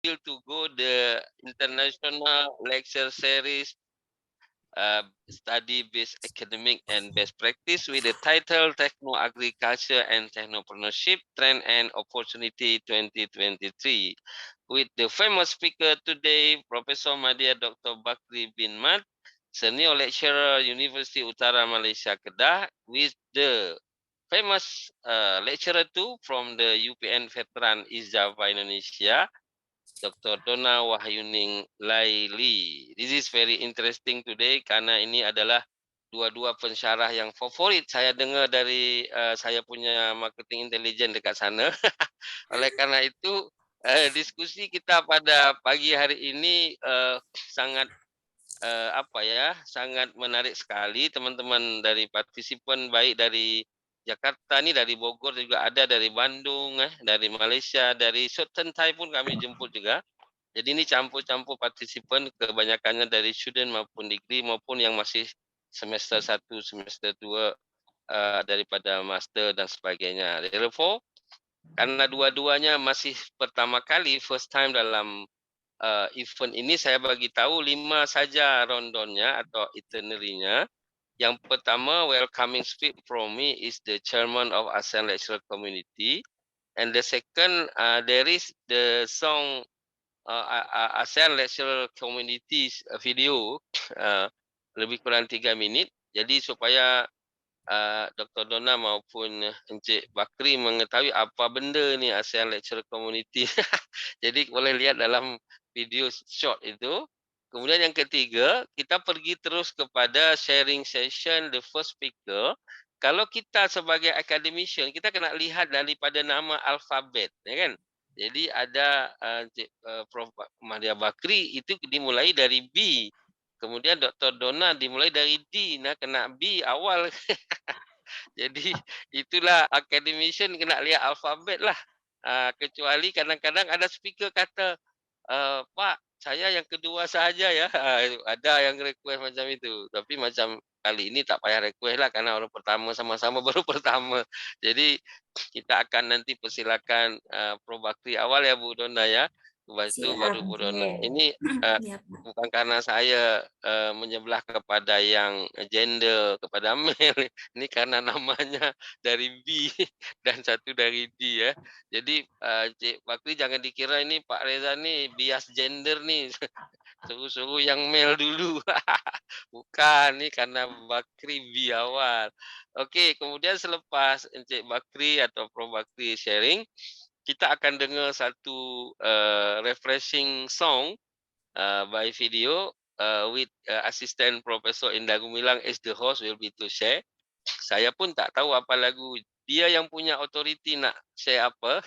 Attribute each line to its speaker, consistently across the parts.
Speaker 1: to go the international lecture series, study-based academic and best practice with the title Techno Agriculture and Technopreneurship Trend and Opportunity 2023. With the famous speaker today, Professor Madya Dr. Bakri bin Mat, Senior Lecturer, University Utara Malaysia Kedah, with the famous lecturer too from the UPN Veteran East Java Indonesia, Dr. Donna Wahyuning Laili. This is very interesting today karena ini adalah dua-dua pensyarah yang favorit saya dengar dari saya punya marketing intelligence dekat sana. Oleh karena itu diskusi kita pada pagi hari ini sangat sangat menarik sekali. Teman-teman dari partisipan baik dari Jakarta nih, dari Bogor juga ada, dari Bandung, dari Malaysia, dari Sultan Thai pun kami jemput juga. Jadi ini campur-campur partisipan, kebanyakannya dari student maupun degree maupun yang masih semester 1, semester 2 daripada master dan sebagainya. Therefore, karena dua-duanya masih pertama kali first time dalam event ini, saya bagi tahu 5 saja rondonnya atau itinerary-nya. Yang pertama, welcoming speech from me is the chairman of ASEAN Lecturer Community, and the second, there is the song ASEAN Lecturer Community video, lebih kurang 3 minit. Jadi supaya Dr. Donna maupun Encik Bakri mengetahui apa benda ni ASEAN Lecturer Community. Jadi boleh lihat dalam video short itu. Kemudian yang ketiga, kita pergi terus kepada sharing session the first speaker. Kalau kita sebagai academician, kita kena lihat daripada nama alfabet, ya kan? Jadi ada Prof. Mahdia Bakri itu dimulai dari B. Kemudian Dr. Donna dimulai dari D. Nah, kena B awal. Jadi itulah academician kena lihat alfabet lah. Kecuali kadang-kadang ada speaker kata, Pak, saya yang kedua sahaja ya. Ada yang request macam itu. Tapi macam kali ini tak payah request lah karena orang pertama sama-sama baru pertama. Jadi kita akan nanti persilakan Prof. Bakri awal ya Bu Donna ya. Lepas itu
Speaker 2: Siap,
Speaker 1: baru Bu Donna.
Speaker 2: oke.
Speaker 1: Ini
Speaker 2: Ya, Pak.
Speaker 1: bukan karena saya menyebelah kepada yang gender, kepada male. Ini karena namanya dari B dan satu dari D ya. Jadi Cik Bakri jangan dikira ini Pak Reza nih bias gender nih. Suruh-suruh yang male dulu. Bukan, nih karena Bakri B awal. Oke, kemudian selepas Encik Bakri atau Prof Bakri sharing, kita akan dengar satu refreshing song by video with Assistant Professor Indah Gumilang as the host will be to share. Saya pun tak tahu apa lagu. Dia yang punya authority nak share apa.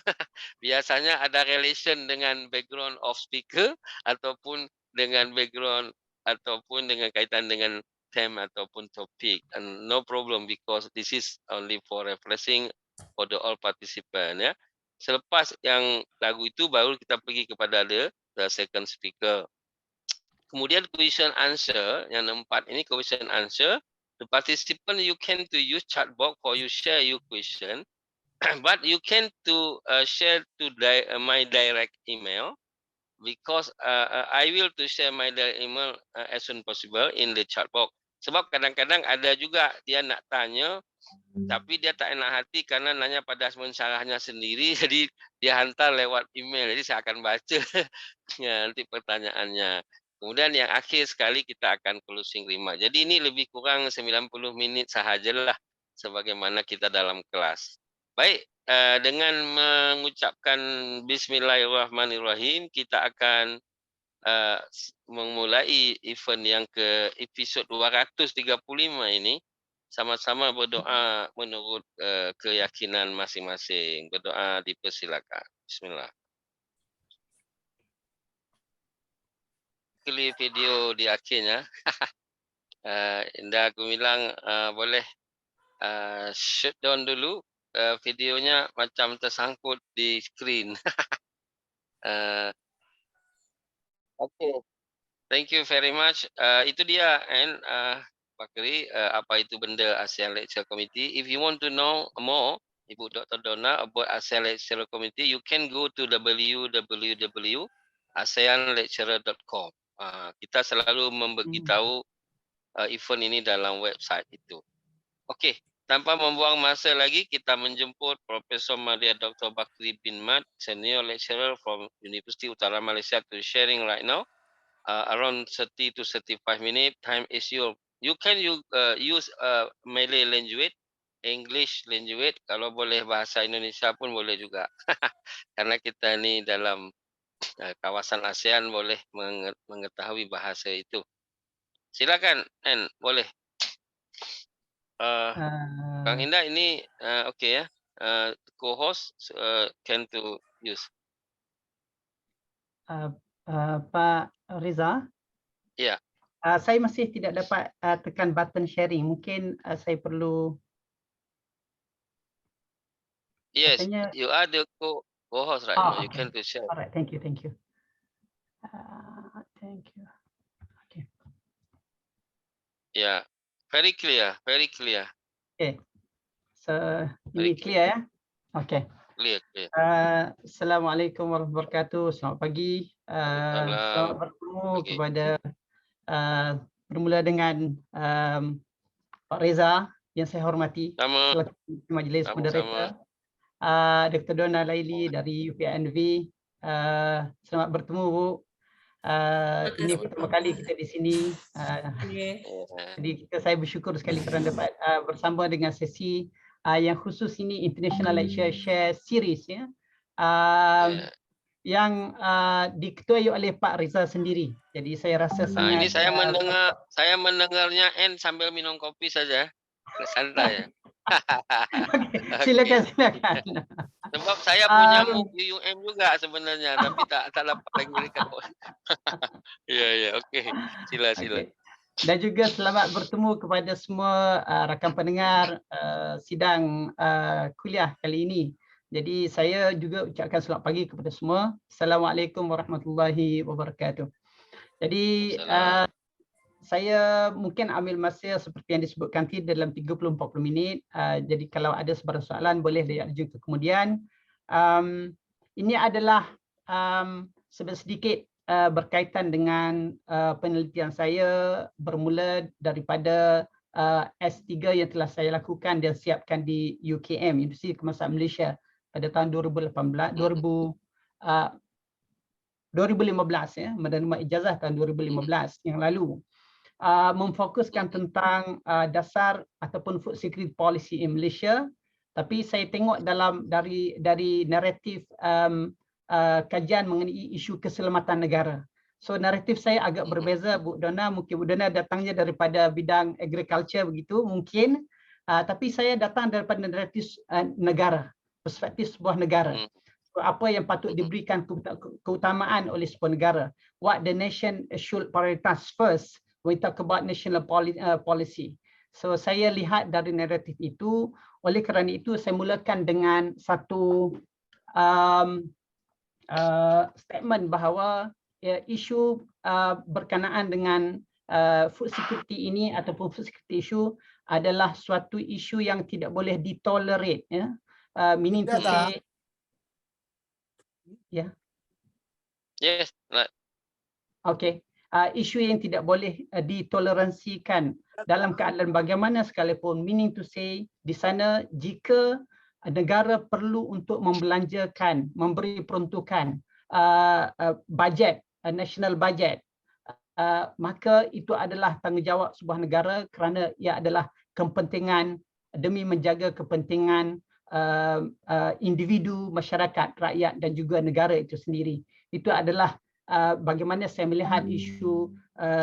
Speaker 1: Biasanya ada relation dengan background of speaker ataupun dengan background ataupun dengan kaitan dengan theme ataupun topik. And no problem because this is only for refreshing for the all participant ya. Selepas yang lagu itu baru kita pergi kepada the second speaker. Kemudian question answer yang empat ini question answer. The participant you can to use chat box for you share your question, but you can to share to my direct email because I will to share my direct email as soon possible in the chat box. Sebab kadang-kadang ada juga dia nak tanya tapi dia tak enak hati karena nanya pada mensyarahnya sendiri jadi dia hantar lewat email. Jadi saya akan baca ya, nanti pertanyaannya. Kemudian yang akhir sekali kita akan closing remark. Jadi ini lebih kurang 90 menit sahajalah sebagaimana kita dalam kelas. Baik, dengan mengucapkan bismillahirrahmanirrahim, kita akan memulai event yang ke episod 235 ini. Sama-sama berdoa menurut keyakinan masing-masing. Berdoa dipersilakan. Bismillah. Klik video di akhirnya. Indah Gumilang boleh shut down dulu videonya macam tersangkut di screen. Okay. Thank you very much. Itu dia and Bakri, apa itu benda ASEAN Lecture Committee. If you want to know more, Ibu Dr. Donna about ASEAN Lecture Committee, you can go to www aseanlecturer.com. Kita selalu memberitahu event ini dalam website itu. Okey, tanpa membuang masa lagi, kita menjemput Profesor Madia Dr. Bakri bin Mat, Senior Lecturer from University Utara Malaysia to sharing right now. Around 30 to 35 minutes. Time is your. You can use Malay language, English language. Kalau boleh bahasa Indonesia pun boleh juga. Karena kita ni dalam kawasan ASEAN boleh mengetahui bahasa itu. Silakan, N, boleh. Kang Indah ini okey ya. Co-host can to use.
Speaker 2: Pak Riza,
Speaker 1: Ya.
Speaker 2: saya masih tidak dapat tekan button sharing. Mungkin saya perlu.
Speaker 1: Yes,
Speaker 2: katanya,
Speaker 1: you are the co-host right now. You
Speaker 2: okay.
Speaker 1: can to share.
Speaker 2: Alright, thank you. Thank you. Okay.
Speaker 1: Yeah, very clear, very clear.
Speaker 2: Okay. So
Speaker 1: Very
Speaker 2: ini clear ya? Okay.
Speaker 1: Clear, clear.
Speaker 2: Assalamualaikum warahmatullahi wabarakatuh. Selamat pagi. Selamat bertemu kepada bermula dengan Pak Reza yang saya hormati selaku majlis moderator, Dr. Donna Laili dari UPNV. Selamat bertemu Bu. Ini pertama kali kita di sini. Jadi saya bersyukur sekali kerana dapat bersama dengan sesi yang khusus ini International Lecture Share Series ya. Yang diketuai oleh Pak Riza sendiri. Jadi saya rasa sangat.
Speaker 1: Ini saya mendengarnya N sambil minum kopi saja. Santai ya.
Speaker 2: Silakan.
Speaker 1: Sebab saya punya UUM juga sebenarnya, tapi tak dapat lagi rekat. Ya, okey. Sila.
Speaker 2: Okay. Dan juga selamat bertemu kepada semua rakan pendengar sidang kuliah kali ini. Jadi saya juga ucapkan selamat pagi kepada semua. Assalamualaikum warahmatullahi wabarakatuh. Jadi saya mungkin ambil masa seperti yang disebutkan tadi dalam 30-40 minit. Jadi kalau ada sebarang soalan boleh diajukan kemudian. Ini adalah sedikit berkaitan dengan penelitian saya bermula daripada S3 yang telah saya lakukan dan siapkan di UKM, Universiti Kebangsaan Malaysia pada tahun 2015 ya, menerima ijazah tahun 2015 yang lalu. Memfokuskan tentang dasar ataupun food security policy in Malaysia, tapi saya tengok dari naratif kajian mengenai isu keselamatan negara. So naratif saya agak berbeza, Bu Donna. Mungkin Bu Donna datangnya daripada bidang agriculture begitu mungkin, tapi saya datang daripada naratif negara, perspektif sebuah negara. So, apa yang patut diberikan keutamaan oleh sebuah negara. What the nation should prioritize first when we talk about national policy. So saya lihat dari naratif itu, oleh kerana itu saya mulakan dengan satu statement bahawa isu berkenaan dengan food security ini ataupun food security issue adalah suatu isu yang tidak boleh ditolerate ya. Meaning to say
Speaker 1: Yes, right.
Speaker 2: Okay. Isu yang tidak boleh ditoleransikan dalam keadaan bagaimana sekalipun, meaning to say di sana jika negara perlu untuk membelanjakan, memberi peruntukan bajet, national budget, maka itu adalah tanggungjawab sebuah negara kerana ia adalah kepentingan demi menjaga kepentingan individu, masyarakat, rakyat dan juga negara itu sendiri. Itu adalah bagaimana saya melihat isu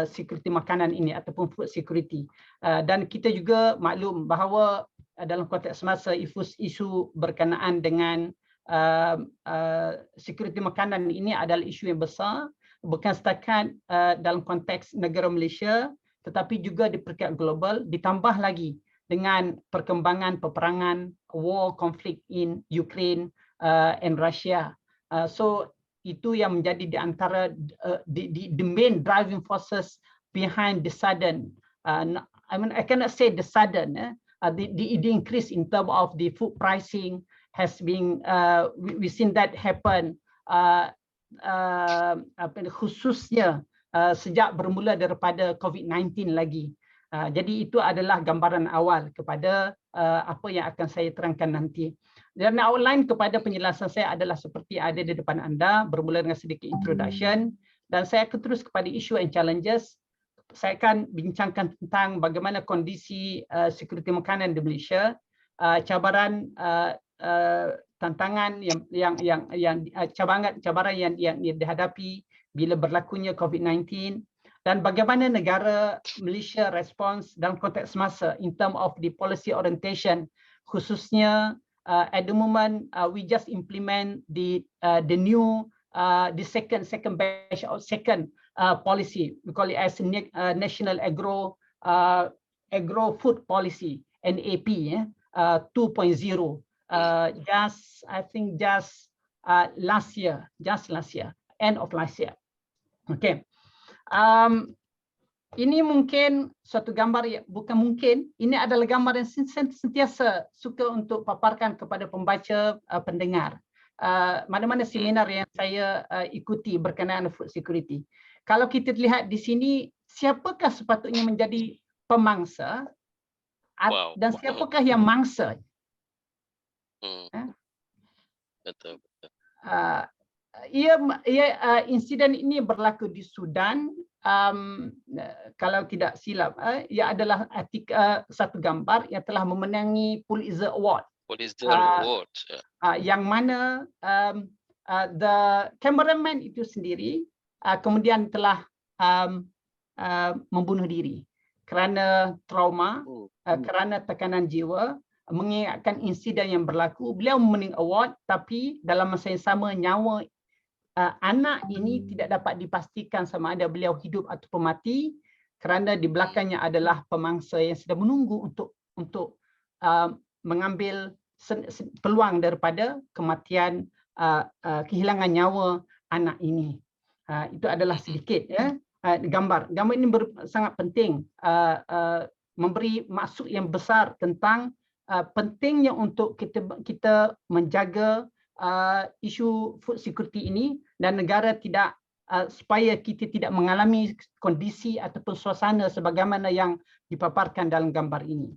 Speaker 2: security makanan ini ataupun food security. Dan kita juga maklum bahawa dalam konteks semasa isu berkenaan dengan security makanan ini adalah isu yang besar, bukan setakat dalam konteks negara Malaysia tetapi juga di peringkat global, ditambah lagi dengan perkembangan peperangan, war conflict in Ukraine and Russia. So itu yang menjadi di antara the main driving forces behind the sudden, I cannot say the sudden, the increase in terms of the food pricing has been, we've seen that happen khususnya sejak bermula daripada COVID-19 lagi. Jadi itu adalah gambaran awal kepada apa yang akan saya terangkan nanti. Dan outline kepada penjelasan saya adalah seperti ada di depan anda, bermula dengan sedikit introduction, dan saya akan terus kepada issue and challenges. Saya akan bincangkan tentang bagaimana kondisi security makanan di Malaysia, cabaran, tantangan cabaran yang dihadapi bila berlakunya COVID-19, dan bagaimana negara Malaysia respons dalam konteks semasa in term of the policy orientation, khususnya at the moment we just implement the new the second batch of second policy. We call it as National Agro Food Policy, NAP 2.0. I think just last year, end of last year. Okay. Ini mungkin suatu gambar, bukan mungkin, ini adalah gambar yang sentiasa suka untuk paparkan kepada pembaca, pendengar. Mana-mana seminar yang saya ikuti berkenaan food security. Kalau kita lihat di sini, siapakah sepatutnya menjadi pemangsa dan siapakah yang mangsa?
Speaker 1: Betul.
Speaker 2: Insiden ini berlaku di Sudan. Kalau tidak silap, ia adalah satu gambar yang telah memenangi Pulitzer Award. Yang mana the cameraman itu sendiri kemudian telah membunuh diri kerana trauma, kerana tekanan jiwa, mengingatkan insiden yang berlaku. Beliau memenang award, tapi dalam masa yang sama nyawa anak ini tidak dapat dipastikan sama ada beliau hidup ataupun mati, kerana di belakangnya adalah pemangsa yang sedang menunggu untuk mengambil peluang daripada kematian, kehilangan nyawa anak ini. Itu adalah sedikit gambar. Gambar ini sangat penting, memberi maksud yang besar tentang pentingnya untuk kita menjaga isu food security ini, dan negara tidak supaya kita tidak mengalami kondisi ataupun suasana sebagaimana yang dipaparkan dalam gambar ini.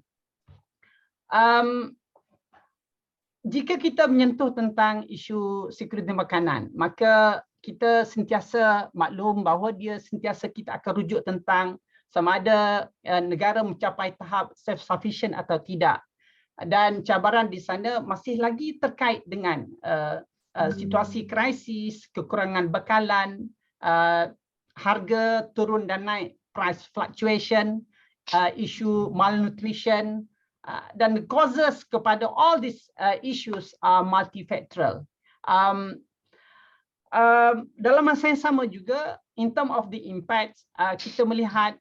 Speaker 2: Jika kita menyentuh tentang isu security makanan, maka kita sentiasa maklum bahawa dia sentiasa kita akan rujuk tentang sama ada negara mencapai tahap self-sufficient atau tidak. Dan cabaran di sana masih lagi terkait dengan situasi krisis, kekurangan bekalan, harga turun dan naik, price fluctuation, isu malnutrition, dan the causes kepada all these issues are multifactorial. Dalam masa yang sama juga, in term of the impact, kita melihat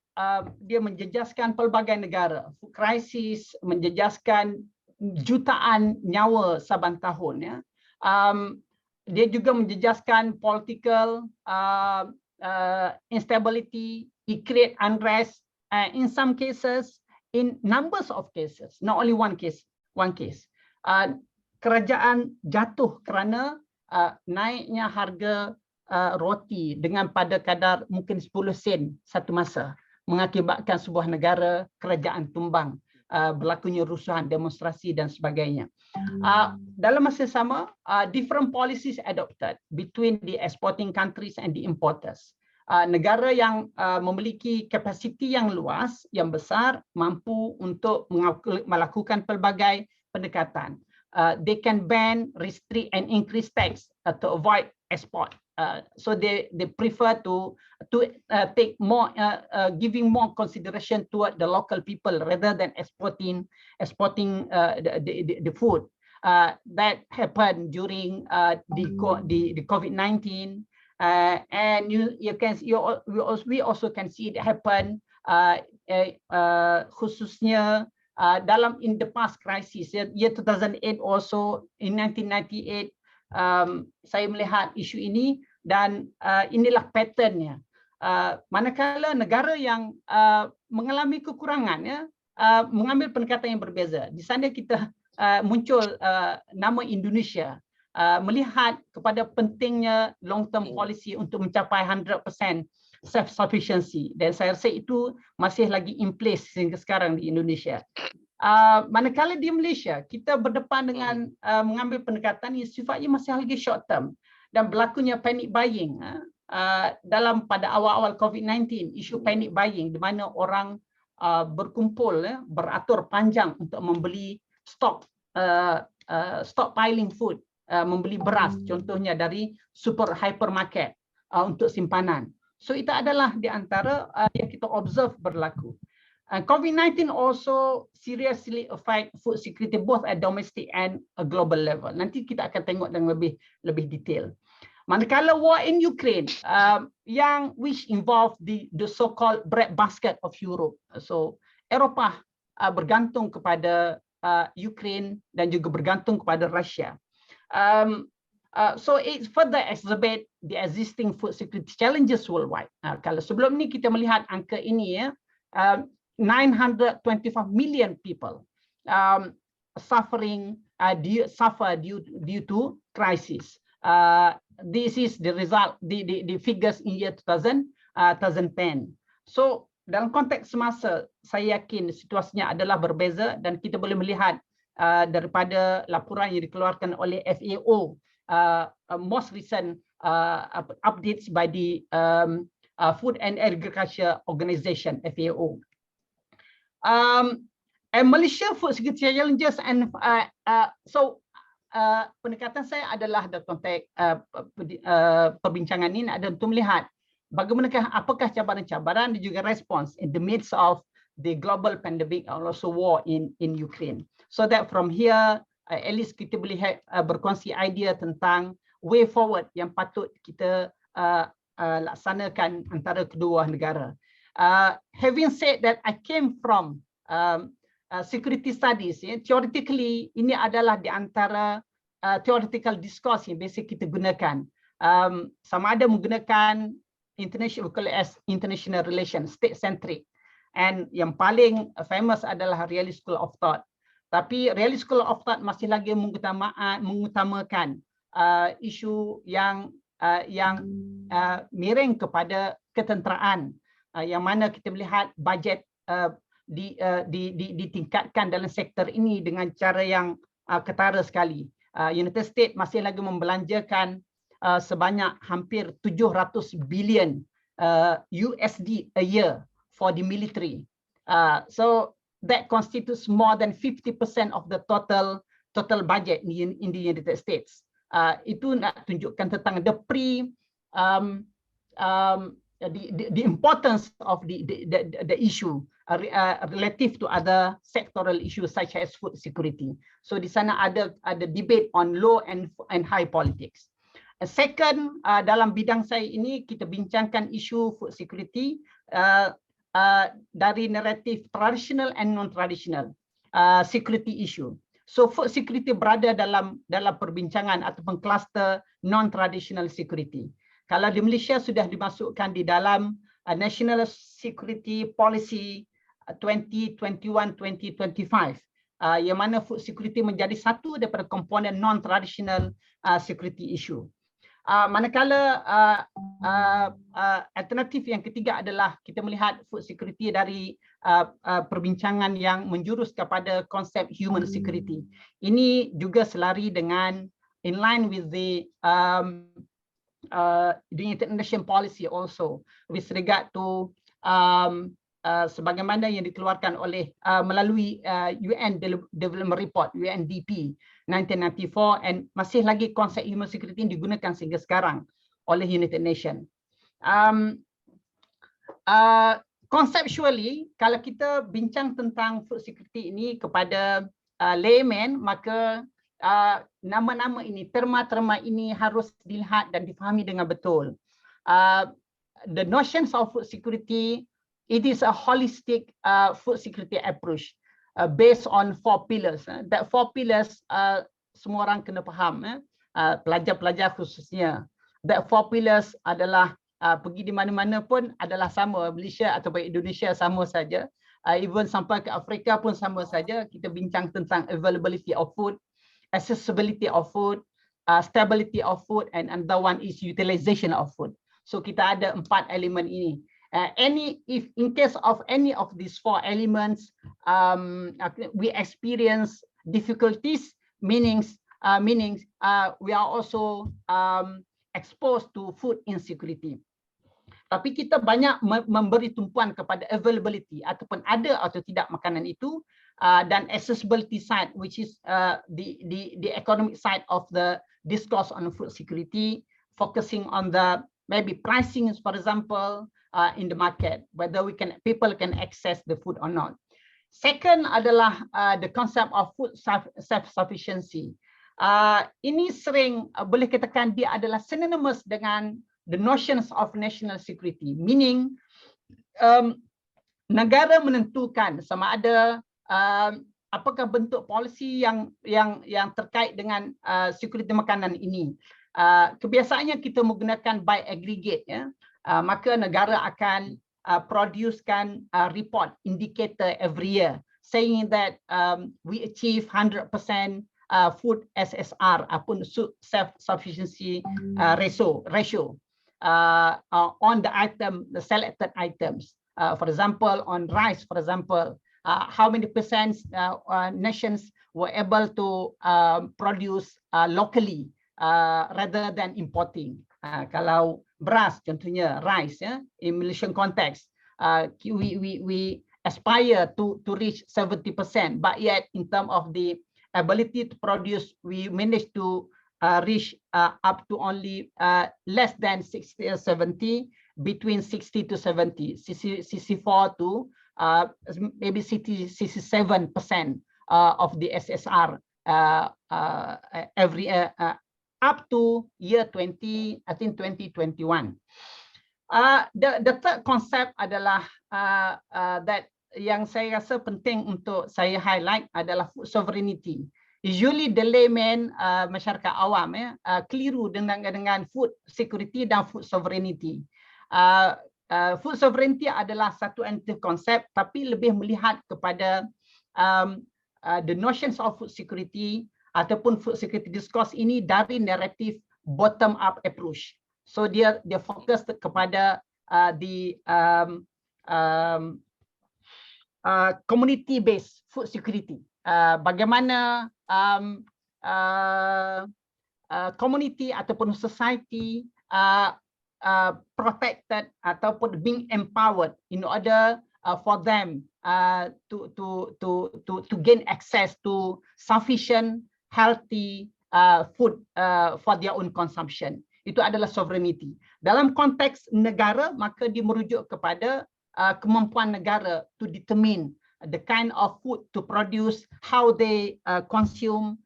Speaker 2: dia menjejaskan pelbagai negara. Food crisis menjejaskan jutaan nyawa saban tahun. Ya. Dia juga menjejaskan political instability, it create unrest, in some cases, in numbers of cases, not only one case. Kerajaan jatuh kerana naiknya harga roti dengan pada kadar mungkin 10 sen satu masa, mengakibatkan sebuah negara kerajaan tumbang, berlakunya rusuhan, demonstrasi dan sebagainya. Dalam masa sama, different policies adopted between the exporting countries and the importers. Negara yang memiliki kapasiti yang luas, yang besar, mampu untuk melakukan pelbagai pendekatan. They can ban, restrict and increase tax to avoid export. So they prefer to take more, giving more consideration toward the local people rather than exporting the food. That happened during the COVID-19, and we also can see it happen khususnya in the past crisis, year 2008 also, in 1998 saya melihat isu ini, dan inilah patternnya. Manakala negara yang mengalami kekurangan, mengambil pendekatan yang berbeza. Di sana kita muncul nama Indonesia. melihat kepada pentingnya long term policy untuk mencapai 100% self sufficiency, dan saya rasa itu masih lagi in place sehingga sekarang di Indonesia. Manakala di Malaysia kita berdepan dengan mengambil pendekatan yang sifatnya masih lagi short term dan berlakunya panic buying dalam pada awal-awal COVID-19, isu panic buying di mana orang berkumpul beratur panjang untuk membeli stockpiling food, membeli beras contohnya dari super hypermarket untuk simpanan. So itu adalah di antara yang kita observe berlaku. COVID-19 also seriously affect food security both at domestic and a global level. Nanti kita akan tengok dengan lebih detail. Manakala war in Ukraine, which involve the so-called breadbasket of Europe. So Eropah bergantung kepada Ukraine dan juga bergantung kepada Russia. So it further exacerbate the existing food security challenges worldwide. Kalau sebelum ni kita melihat angka ini 925 million people suffer due to crisis. This is the result, the figures in year 2010. So dalam konteks semasa, saya yakin situasinya adalah berbeza dan kita boleh melihat daripada laporan yang dikeluarkan oleh FAO, most recent updates by the Food and Agriculture Organization (FAO). And Malaysia food security challenges and pendekatan saya adalah dalam konteks perbincangan ini ada untuk melihat bagaimanakah apakah cabaran-cabaran dan juga respons in the midst of the global pandemic and also war in Ukraine. So that from here at least kita boleh berkongsi idea tentang way forward yang patut kita laksanakan antara kedua negara. Having said that, I came from security studies. Theoretically, ini adalah di antara theoretical discourse yang biasa kita gunakan. Sama ada menggunakan international relations, state-centric. And yang paling famous adalah realist school of thought. Tapi realist school of thought masih lagi mengutamakan isu yang miring kepada ketenteraan, yang mana kita melihat bajet ditingkatkan dalam sektor ini dengan cara yang ketara sekali. United States masih lagi membelanjakan sebanyak hampir 700 billion USD a year for the military. So that constitutes more than 50% of the total budget in the United States. Itu nak tunjukkan tentang the importance of the issue relative to other sectoral issues such as food security. So di sana ada debate on low and high politics. Second, dalam bidang saya ini kita bincangkan isu food security dari naratif traditional and non-traditional security issue. So food security berada dalam perbincangan ataupun kluster non-traditional security. Kalau di Malaysia sudah dimasukkan di dalam National Security Policy 2021-2025, yang mana food security menjadi satu daripada komponen non-traditional security issue. Manakala alternatif yang ketiga adalah kita melihat food security dari perbincangan yang menjurus kepada konsep human security. Ini juga selari dengan in line with the international policy also with regard to sebagaimana yang dikeluarkan oleh melalui UN Development Report UNDP 1994, and masih lagi konsep human security yang digunakan sehingga sekarang oleh United Nations. Conceptually, kalau kita bincang tentang food security ini kepada layman, maka nama-nama ini, terma-terma ini harus dilihat dan difahami dengan betul. The notions of food security, it is a holistic food security approach based on 4 pillars. That 4 pillars semua orang kena faham, pelajar-pelajar khususnya. That 4 pillars adalah pergi di mana-mana pun adalah sama, Malaysia atau Indonesia sama saja. Even sampai ke Afrika pun sama saja. Kita bincang tentang availability of food, accessibility of food, stability of food, and another one is utilization of food. So kita ada 4 elemen ini. If in case of any of these 4 elements, we experience difficulties, meanings we are also exposed to food insecurity. Tapi kita banyak memberi tumpuan kepada availability ataupun ada atau tidak makanan itu, dan accessibility side, which is the economic side of the discourse on food security, focusing on the maybe pricing, for example, in the market, whether people can access the food or not. Second adalah the concept of food self-sufficiency. Ini sering boleh katakan dia adalah synonymous dengan the notions of national security, meaning negara menentukan sama ada apakah bentuk polisi yang terkait dengan security makanan ini. Kebiasaannya kita menggunakan by aggregate, ya. Maka negara akan producekan report indicator every year saying that we achieve 100% food SSR ataupun self sufficiency ratio on the selected items. For example, on rice, for example, how many percent nations were able to produce locally rather than importing. Kalau beras, contohnya rice, ya, in Malaysian context, we aspire to reach 70%, but yet in terms of the ability to produce, we managed to reach up to only less than 60 or 70, between 60 to 70, 64 to maybe 67% of the SSR every up to year 2021. The third concept adalah that yang saya rasa penting untuk saya highlight adalah food sovereignty. Usually the layman, masyarakat awam, keliru dengan food security dan food sovereignty. Food sovereignty adalah satu entity konsep, tapi lebih melihat kepada the notions of food security ataupun food security discourse ini dari naratif bottom up approach. So dia fokus kepada the community based food security. Bagaimana community ataupun society protected ataupun being empowered in order for them to gain access to sufficient healthy food for their own consumption. Itu adalah sovereignty. Dalam konteks negara, maka dia merujuk kepada kemampuan negara to determine the kind of food to produce, how they consume,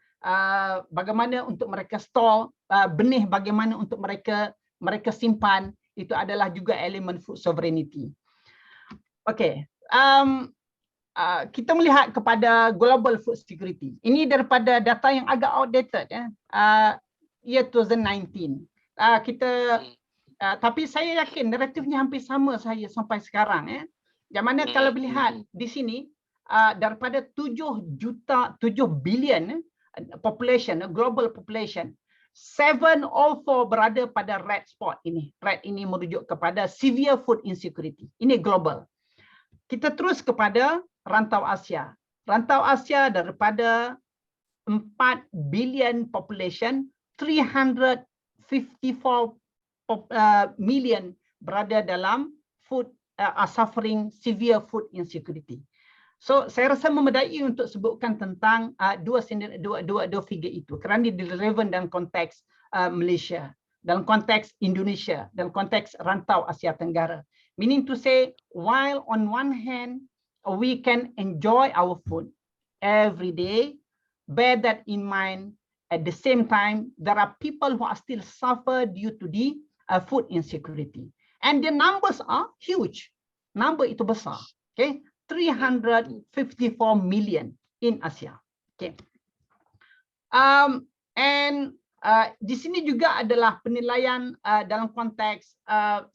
Speaker 2: bagaimana untuk mereka store benih, bagaimana untuk mereka simpan. Itu adalah juga elemen food sovereignty. Okay. Kita melihat kepada global food security. Ini daripada data yang agak outdated, ya. Year 2019. Tapi saya yakin naratifnya hampir sama saya sampai sekarang, ya. Yang mana kalau melihat di sini daripada 7 billion population, global population, 7 all 4 berada pada red spot ini. Red ini merujuk kepada severe food insecurity. Ini global. Kita terus kepada rantau Asia. Rantau Asia daripada 4 billion population, 354 million berada dalam food are suffering severe food insecurity. So saya rasa memadai untuk sebutkan tentang dua figure itu kerana dia relevan dalam konteks Malaysia, dalam konteks Indonesia, dalam konteks rantau Asia Tenggara. Meaning to say, while on one hand we can enjoy our food every day, bear that in mind. At the same time, there are people who are still suffer due to the food insecurity, and the numbers are huge. Number itu besar. Okay, 354 million in Asia. Okay, and di sini juga adalah penilaian dalam konteks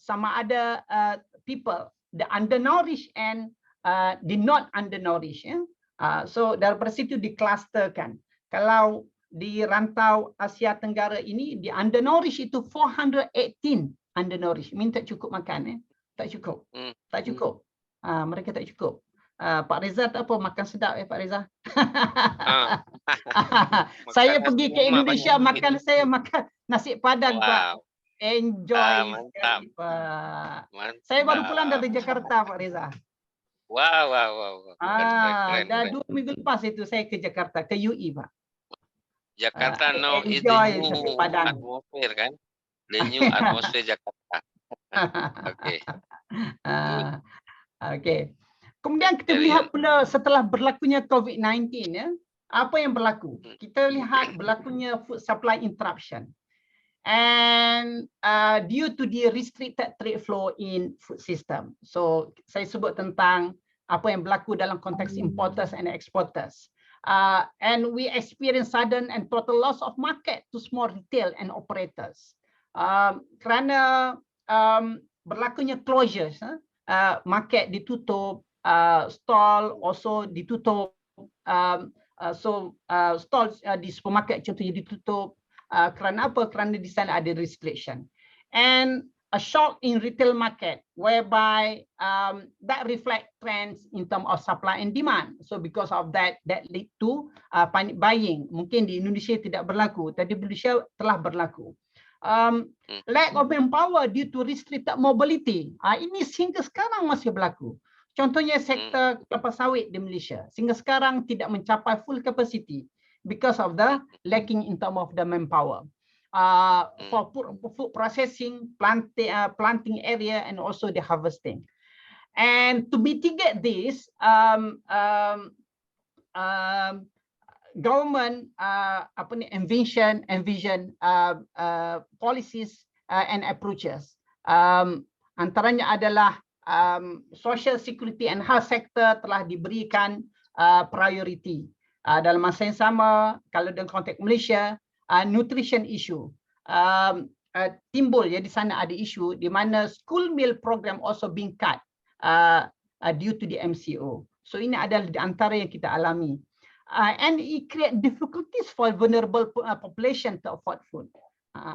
Speaker 2: sama ada people the undernourished and the not undernourished. So daripada situ diklusterkan. Kalau di rantau Asia Tenggara ini di undernourished itu 418 undernourished, tak cukup makan, tak cukup, tak cukup. Mereka tak cukup. Pak Reza tak apa makan sedap Pak Reza. Saya
Speaker 1: Makanan
Speaker 2: pergi ke
Speaker 1: rumah
Speaker 2: Indonesia
Speaker 1: banyak.
Speaker 2: saya makan nasi padang Pak.
Speaker 1: Wow,
Speaker 2: Enjoy
Speaker 1: mantap,
Speaker 2: sekali Pak. Saya baru pulang
Speaker 1: mantap.
Speaker 2: dari Jakarta Pak Reza.
Speaker 1: Wow, wow, wow, wow. Keren, keren,
Speaker 2: Dah
Speaker 1: keren.
Speaker 2: 2 minggu lepas itu saya ke Jakarta, ke UI Pak.
Speaker 1: Jakarta now is the
Speaker 2: Enjoy nasi
Speaker 1: new
Speaker 2: padang.
Speaker 1: atmosphere kan? The new atmosphere Jakarta. Oke, good.
Speaker 2: Okey. Kemudian kita
Speaker 1: Very
Speaker 2: lihat pula setelah berlakunya COVID-19 ya, apa yang berlaku? Kita lihat berlakunya food supply interruption. And due to the restricted trade flow in food system. So saya sebut tentang apa yang berlaku dalam konteks importers and exporters. And we experience sudden and total loss of market to small retail and operators. Kerana berlakunya closures, market ditutup, stall also ditutup, stall di supermarket contohnya ditutup. Kerana apa? Kerana di sana ada restriction. And a shock in retail market whereby that reflect trends in terms of supply and demand. So because of that lead to panic buying. Mungkin di Indonesia tidak berlaku, tapi di Indonesia telah berlaku. Lack of manpower due to restricted mobility. Ini sehingga sekarang masih berlaku. Contohnya sektor kelapa sawit di Malaysia. Sehingga sekarang tidak mencapai full capacity because of the lacking in terms of the manpower. For food processing, planting area, and also the harvesting. And to mitigate this, government envision policies and approaches. Antaranya adalah social security and health sector telah diberikan priority. Dalam masa yang sama, kalau dalam konteks Malaysia, nutrition issue timbul ya, di sana ada isu di mana school meal program also being cut due to the MCO. So ini adalah di antara yang kita alami. And it create difficulties for vulnerable population to afford food.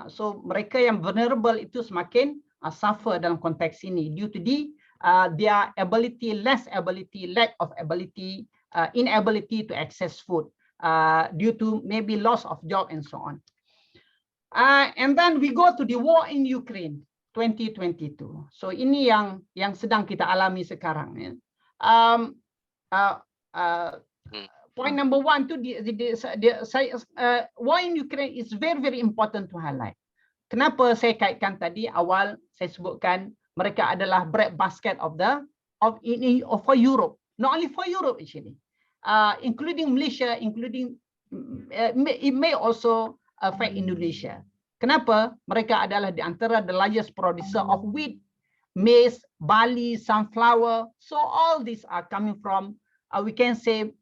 Speaker 2: So mereka yang vulnerable itu semakin suffer dalam konteks ini due to their lack of ability, inability to access food due to maybe loss of job and so on. And then we go to the war in Ukraine 2022. So ini yang sedang kita alami sekarang. Ya. Point number one tu war in Ukraine is very very important to highlight. Kenapa saya kaitkan tadi awal saya sebutkan mereka adalah breadbasket for Europe, not only for Europe actually. Including Malaysia, it may also affect Indonesia. Kenapa? Mereka adalah di antara the largest producer of wheat, maize, barley, sunflower. So all these are coming from, we can say,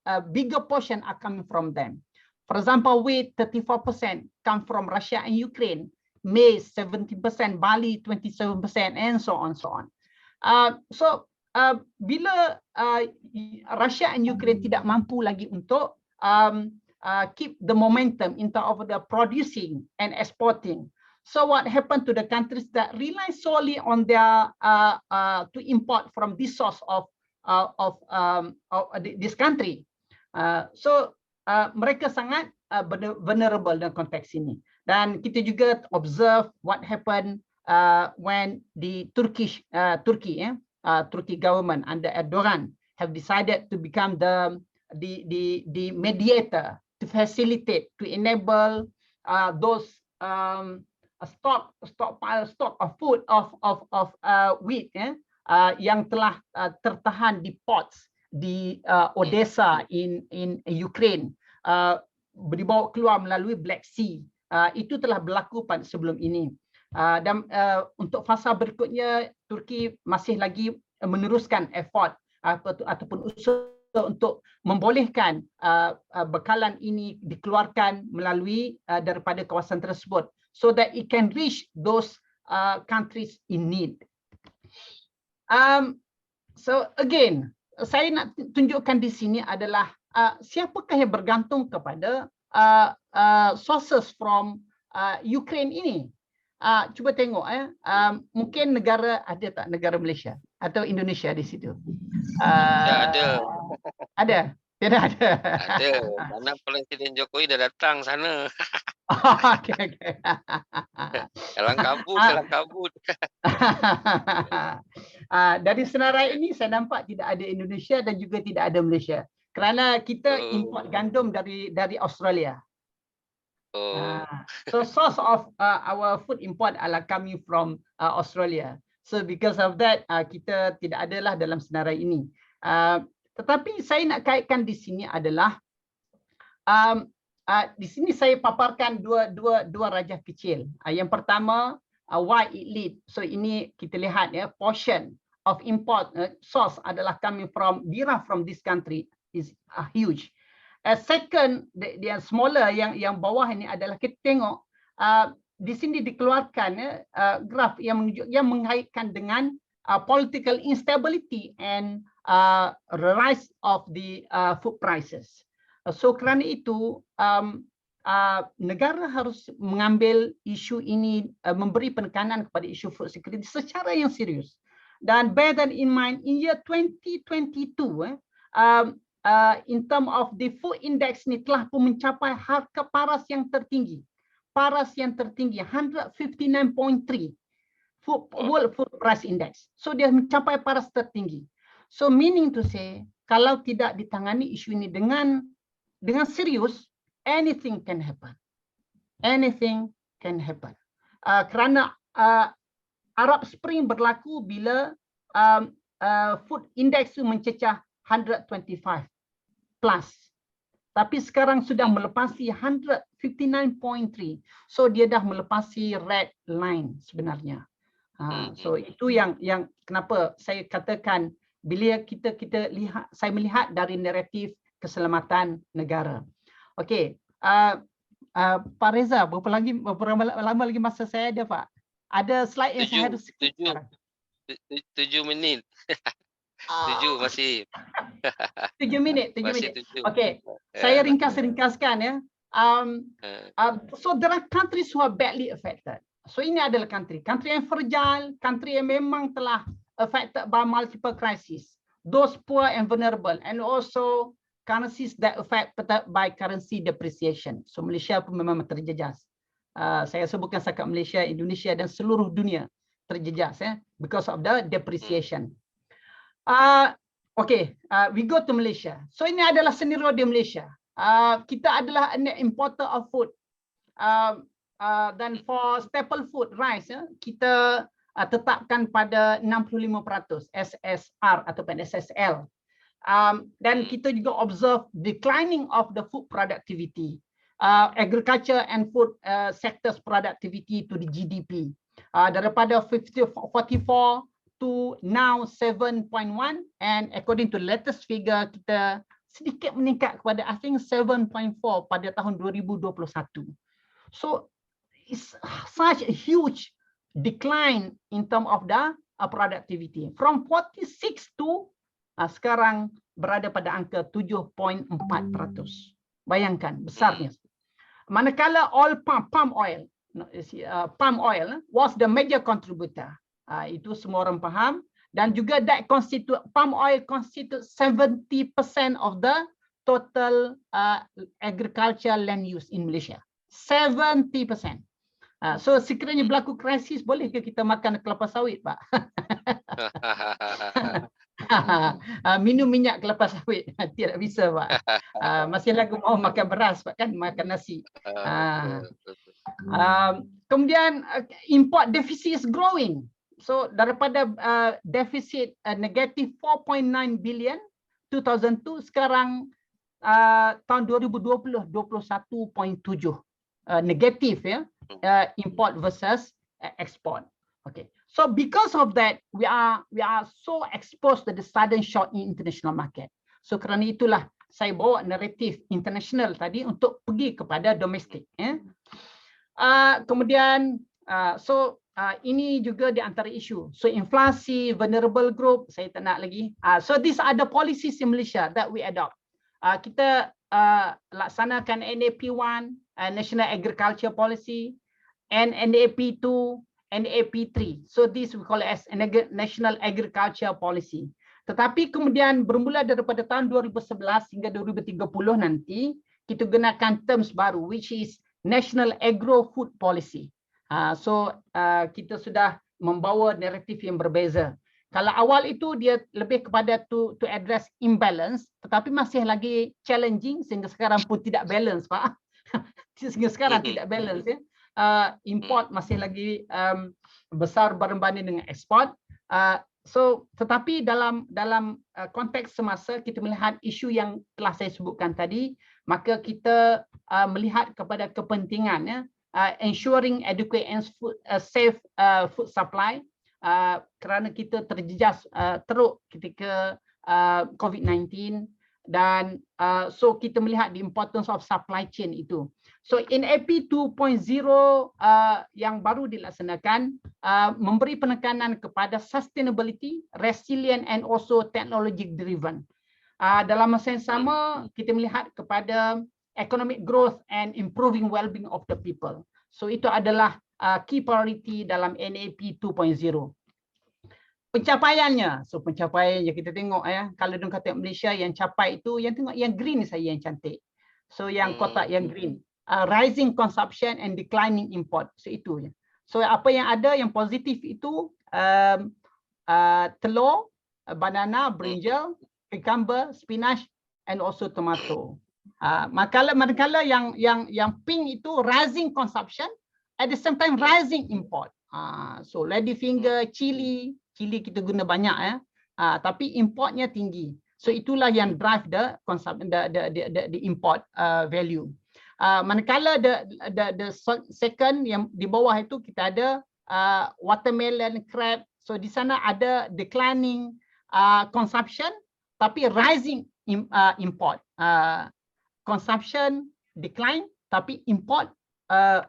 Speaker 2: a bigger portion are coming from them. For example, wheat 34% come from Russia and Ukraine, maize 70%, barley 27%, and so on, so on. Bila Russia and Ukraine tidak mampu lagi untuk keep the momentum in terms of the producing and exporting, so what happened to the countries that rely solely on their to import from this source of this country? Mereka sangat vulnerable dalam konteks ini. Dan kita juga observe what happened when the Turkey government under Erdogan have decided to become the mediator to facilitate, to enable those stock of food of wheat yang telah tertahan di ports di Odessa in Ukraine, dibawa keluar melalui Black Sea. Itu telah berlaku pada sebelum ini. Dan untuk fasa berikutnya, Turki masih lagi meneruskan effort ataupun usaha untuk membolehkan bekalan ini dikeluarkan melalui daripada kawasan tersebut, so that it can reach those countries in need. So again, saya nak tunjukkan di sini adalah siapakah yang bergantung kepada sources from Ukraine ini. Cuba tengok mungkin negara ada tak negara Malaysia atau Indonesia di situ?
Speaker 1: ada.
Speaker 2: Ada? Tidak ada.
Speaker 1: Ada. Karena Presiden Jokowi dah datang sana.
Speaker 2: Okey.
Speaker 1: Kalang kabut.
Speaker 2: Dari senarai ini saya nampak tidak ada Indonesia dan juga tidak ada Malaysia. Kerana kita import gandum dari Australia. So source of our food import adalah coming from Australia. So because of that kita tidak adalah dalam senarai ini. Tetapi saya nak kaitkan di sini adalah di sini saya paparkan dua rajah kecil. Yang pertama why it lead. So ini kita lihat portion of import source adalah coming from this country is huge. Second, dia smaller yang bawah ini adalah kita tengok di sini dikeluarkan graf yang mengaitkan dengan political instability and rise of the food prices. So kerana itu negara harus mengambil isu ini, memberi penekanan kepada isu food security secara yang serius. Dan bear that in mind, in year 2022 in term of the food index ni telah pun mencapai harga paras yang tertinggi. 159.3 World Food Price Index. So dia mencapai paras tertinggi. So meaning to say, kalau tidak ditangani isu ini dengan serius, anything can happen. Anything can happen. Kerana Arab Spring berlaku bila food index itu mencecah 125 plus. Tapi sekarang sudah melepasi 159.3. So dia dah melepasi red line sebenarnya. So itu yang kenapa saya katakan bila kita lihat, saya melihat dari naratif keselamatan negara. Okey, Pak Reza, berapa lama lagi masa saya ada, Pak? Ada slide yang saya harus skip sekarang.
Speaker 1: 7 minit. 7 masih.
Speaker 2: 7 minit. Okey, saya ringkaskan so there are countries who are badly affected. So ini adalah country yang fragile, country yang memang telah affected by multiple crises. Those poor and vulnerable, and also currencies that affected by currency depreciation. So Malaysia pun memang terjejas. Saya sebutkan setakat Malaysia, Indonesia dan seluruh dunia terjejas because of the depreciation. Okay, we go to Malaysia. So ini adalah senario di Malaysia. Kita adalah an importer of food. Dan for staple food, rice, kita tetapkan pada 65% SSR ataupun SSL. Dan kita juga observe declining of the food productivity, agriculture and food sectors productivity to the GDP. Daripada 44 to now 7.1, and according to latest figure kita sedikit meningkat kepada I think 7.4 pada tahun 2021. So it's such a huge decline in term of the productivity from 46 to sekarang berada pada angka 7.4%. Bayangkan besarnya. Manakala palm oil was the major contributor. Itu semua orang faham, dan juga palm oil constitute 70% of the total agriculture land use in Malaysia. 70%. So sekiranya berlaku krisis, bolehkah kita makan kelapa sawit, Pak? Minum minyak kelapa sawit tidak bisa, Pak. Masih lagi mau makan beras, Pak, kan makan nasi. Kemudian import deficit is growing. So daripada deficit negatif 4.9 billion 2002, sekarang tahun 2020 21.7 negatif import versus export. Okay. So because of that, we are so exposed to the sudden shock in international market. So kerana itulah saya bawa naratif international tadi untuk pergi kepada domestik. Kemudian ini juga di antara isu. So inflasi, vulnerable group, saya tak nak lagi. So these are the policies in Malaysia that we adopt. Kita laksanakan NAP1, National Agriculture Policy, and NAP2, NAP3. So this we call it as National Agriculture Policy. Tetapi kemudian bermula daripada tahun 2011 hingga 2030 nanti, kita gunakan terms baru, which is National Agro-Food Policy. So kita sudah membawa naratif yang berbeza. Kalau awal itu dia lebih kepada to address imbalance, tetapi masih lagi challenging sehingga sekarang pun tidak balance, Pak. Sehingga sekarang tidak balance ya. Import masih lagi besar berbanding dengan ekspor. So tetapi dalam konteks semasa kita melihat isu yang telah saya sebutkan tadi, maka kita melihat kepada kepentingan ya, ensuring adequate and safe food supply. Kerana kita terjejas teruk ketika COVID-19 dan so kita melihat the importance of supply chain itu. So NAP 2.0 yang baru dilaksanakan memberi penekanan kepada sustainability, resilient and also technology driven. Dalam masa yang sama kita melihat kepada economic growth and improving well-being of the people. So itu adalah key priority dalam NAP 2.0. Pencapaiannya, so pencapaiannya kita tengok ya, kalau orang kata Malaysia yang capai itu, yang tengok yang green saya yang cantik. So yang kotak yang green, rising consumption and declining import. So itu je. So apa yang ada yang positif itu telur, banana, brinjal, cucumber, spinach and also tomato. Manakala yang pink itu rising consumption, at the same time rising import. So ladyfinger, chili kita guna banyak ya, tapi importnya tinggi. So itulah yang drive the import value. Manakala the second yang di bawah itu kita ada watermelon, crab. So di sana ada declining consumption tapi rising import. Consumption decline tapi import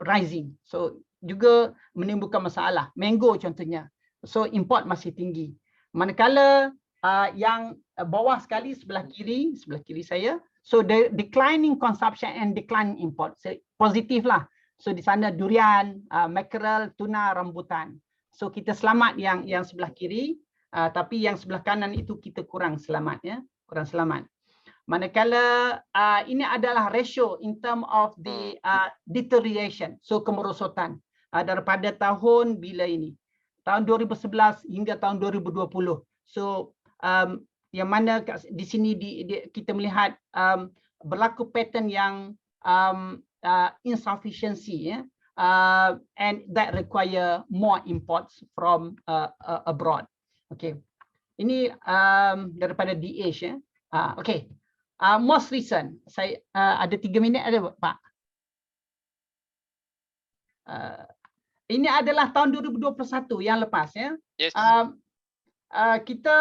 Speaker 2: rising. So juga menimbulkan masalah. Mango contohnya. So import masih tinggi. Manakala yang bawah sekali sebelah kiri saya, so the declining consumption and declining import. So, positif lah. So di sana durian, mackerel, tuna, rambutan. So kita selamat yang sebelah kiri, tapi yang sebelah kanan itu kita kurang selamat ya, kurang selamat. Manakala ini adalah ratio in term of the deterioration, so kemerosotan daripada tahun bila ini. Tahun 2011 hingga tahun 2020. So yang mana di sini kita melihat berlaku pattern yang insufficiency ya, and that require more imports from abroad. Okay. Ini daripada DH ya. Okay. Most recent, saya ada 3 minit ada Pak. Ini adalah tahun 2021 yang lepas ya. Yes. Kita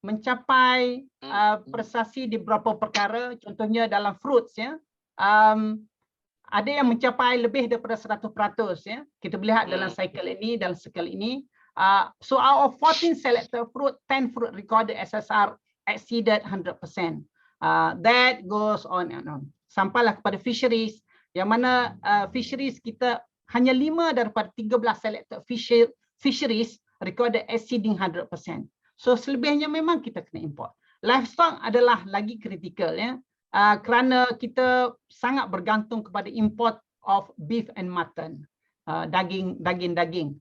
Speaker 2: mencapai prestasi di beberapa perkara, contohnya dalam fruits ya. Ada yang mencapai lebih daripada 100% ya. Kita melihat dalam cycle ini, dalam cycle ini. So out of 14 selected fruit, 10 fruit recorded SSR exceeded 100%. That goes on and on. Sampailah kepada fisheries, yang mana fisheries kita hanya 5 daripada 13 selected fisheries recorded exceeding 100%. So selebihnya memang kita kena import. Livestock adalah lagi kritikal ya, kerana kita sangat bergantung kepada import of beef and mutton. Daging,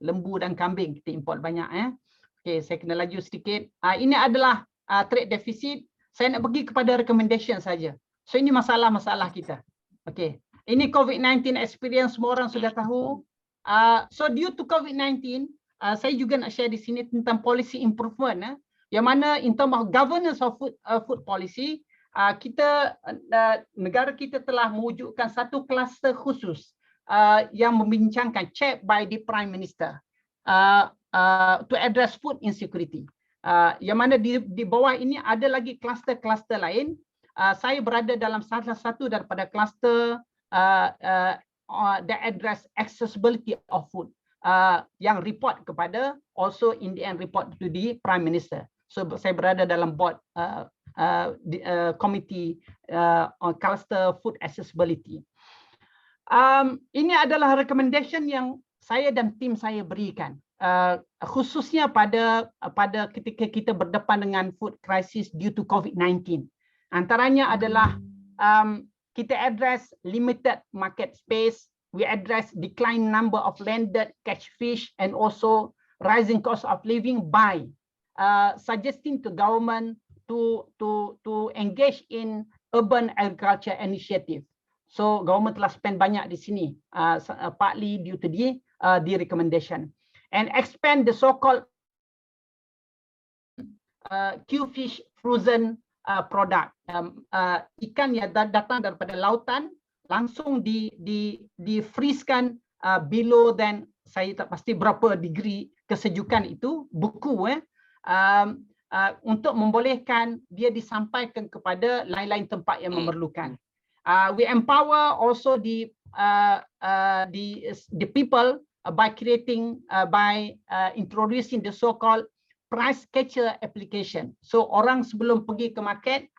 Speaker 2: lembu dan kambing kita import banyak ya. Okay, saya kena laju sedikit. Ini adalah trade deficit. Saya nak pergi kepada recommendation saja. So ini masalah-masalah kita. Okay. Ini COVID-19 experience, semua orang sudah tahu. So due to COVID-19, saya juga nak share di sini tentang policy improvement. Yang mana in terms of governance of food policy, negara kita telah mewujudkan satu kluster khusus yang membincangkan, chaired by the Prime Minister, to address food insecurity. Yang mana di bawah ini ada lagi kluster-kluster lain. Saya berada dalam salah satu daripada kluster that address accessibility of food, yang report kepada also in the end report to the Prime Minister. So saya berada dalam board Committee on Cluster Food Accessibility. Ini adalah recommendation yang saya dan tim saya berikan, khususnya pada ketika kita berdepan dengan food crisis due to COVID-19. Antaranya adalah kita address limited market space, we address decline number of landed catch fish, and also rising cost of living by suggesting to government to engage in urban agriculture initiative. So government telah spend banyak di sini, partly due to the recommendation, and expand the so-called Q-fish frozen product. Ikan yang datang daripada lautan langsung di freeze-kan below than, saya tak pasti berapa degree kesejukan itu, beku untuk membolehkan dia disampaikan kepada lain-lain tempat yang memerlukan. We empower also the people by creating introducing the so-called price catcher application. So orang sebelum pergi ke market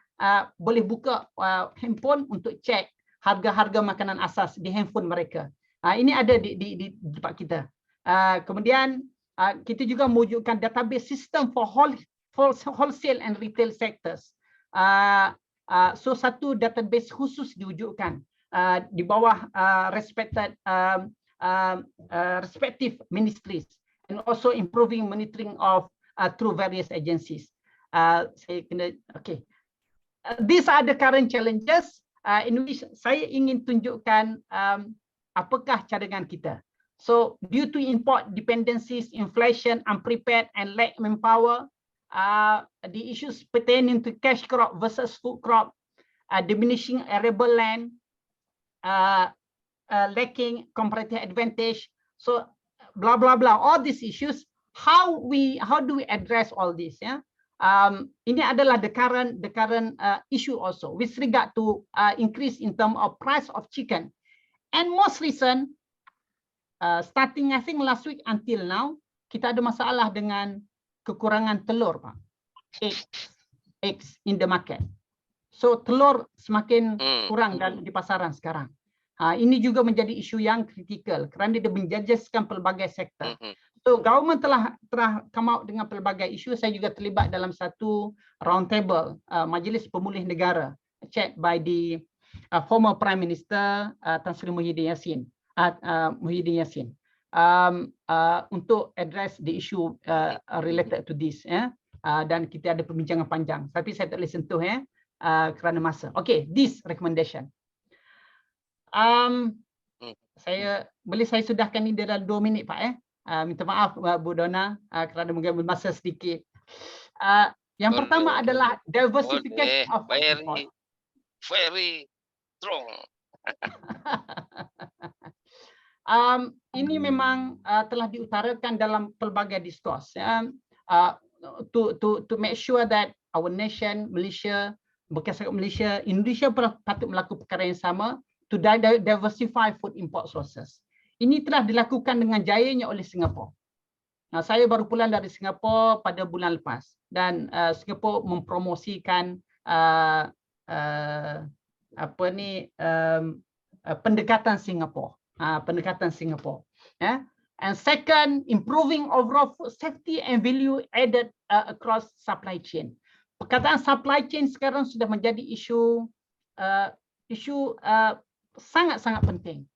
Speaker 2: boleh buka handphone untuk cek harga-harga makanan asas di handphone mereka. Ini ada di tempat kita. Kemudian kita juga mewujudkan database system for wholesale and retail sectors. So satu database khusus diwujudkan di bawah respective ministries, and also improving monitoring of through various agencies. These are the current challenges in which saya ingin tunjukkan apakah cadangan kita. So due to import dependencies, inflation, unprepared, and lack manpower, the issues pertaining to cash crop versus food crop, diminishing arable land, lacking comparative advantage, so blah blah blah. All these issues, how do we address all this? Ini adalah the current issue also with regard to increase in terms of price of chicken, and most recent, starting I think last week until now, kita ada masalah dengan kekurangan telur, Pak. Eggs in the market. So telur semakin kurang di pasaran sekarang. Ini juga menjadi isu yang kritikal kerana dia menjejaskan pelbagai sektor. So government telah come out dengan pelbagai isu. Saya juga terlibat dalam satu round table Majlis Pemulih Negara chaired by the former Prime Minister Tan Sri Muhyiddin Yassin. Untuk address the issue related to this, dan kita ada perbincangan panjang, tapi saya tak boleh sentuh kerana masa. Okay, this recommendation. Saya sudahkan ini dalam 2 minit, Pak. Minta maaf Bu Donna kerana mengambil masa sedikit. Yang pertama adalah diversification of
Speaker 1: very strong.
Speaker 2: Ini memang telah diutarakan dalam pelbagai diskurs, to make sure that our nation, Malaysia, bukan Malaysia, Indonesia patut melakukan perkara yang sama to diversify food import sources. Ini telah dilakukan dengan jayanya oleh Singapura. Saya baru pulang dari Singapura pada bulan lepas, dan Singapura mempromosikan pendekatan Singapura. And second, improving overall food safety and value added across supply chain. Perkataan supply chain sekarang sudah menjadi isu sangat-sangat penting.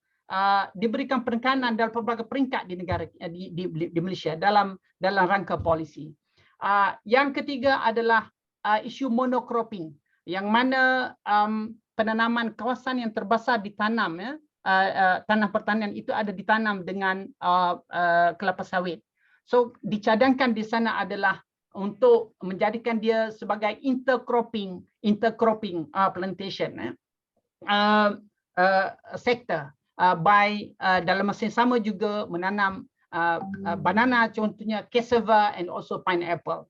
Speaker 2: Diberikan penekanan dalam pelbagai peringkat di negara di Malaysia dalam rangka polisi. Yang ketiga adalah isu monocropping, yang mana penanaman kawasan yang terbasar ditanam, tanah pertanian itu ada ditanam dengan kelapa sawit. So dicadangkan di sana adalah untuk menjadikan dia sebagai intercropping plantation sektor. Dalam masa yang sama juga menanam banana, contohnya cassava, and also pineapple.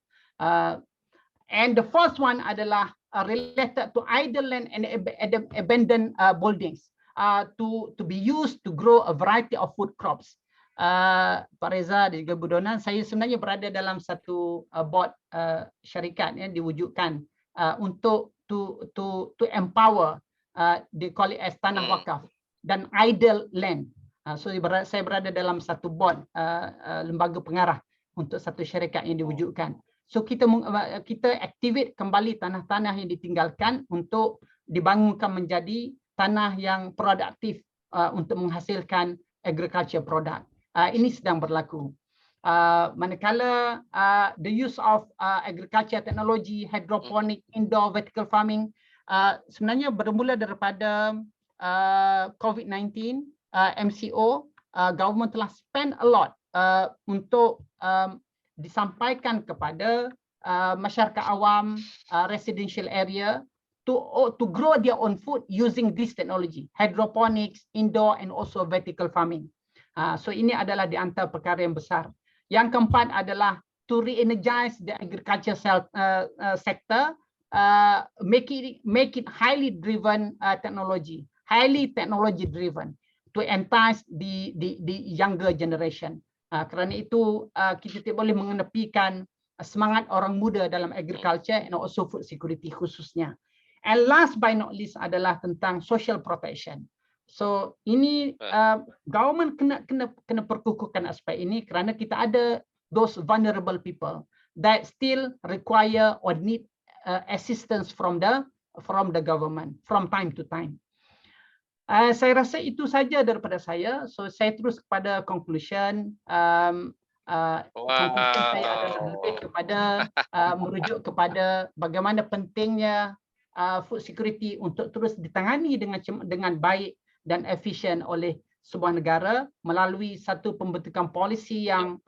Speaker 2: And the fourth one adalah related to idle land and abandoned buildings. To be used to grow a variety of food crops. Pak Reza dan juga Bu Donna, saya sebenarnya berada dalam satu board syarikat yang diwujudkan untuk to empower, they call it as tanah wakaf dan idle land. So saya berada dalam satu board, lembaga pengarah untuk satu syarikat yang diwujudkan. So kita activate kembali tanah-tanah yang ditinggalkan untuk dibangunkan menjadi tanah yang produktif untuk menghasilkan agriculture product. Ini sedang berlaku. Manakala the use of agriculture technology, hydroponic, indoor vertical farming sebenarnya bermula daripada COVID-19, MCO, government telah spend a lot untuk disampaikan kepada masyarakat awam, residential area, to grow their own food using this technology, hydroponics, indoor and also vertical farming. So ini adalah di antara perkara yang besar. Yang keempat adalah to re-energize the agriculture sector, make it highly driven technology, highly technology driven to entice the younger generation. Kerana itu kita tidak boleh mengenepikan semangat orang muda dalam agriculture and also food security khususnya. And last but not least adalah tentang social protection. So ini government kena perkukuhkan aspek ini kerana kita ada those vulnerable people that still require or need assistance from the government from time to time. Saya rasa itu saja daripada saya. So saya terus kepada conclusion. Conclusion saya adalah lebih kepada merujuk kepada bagaimana pentingnya food security untuk terus ditangani dengan baik dan efisien oleh sebuah negara melalui satu pembentukan polisi yang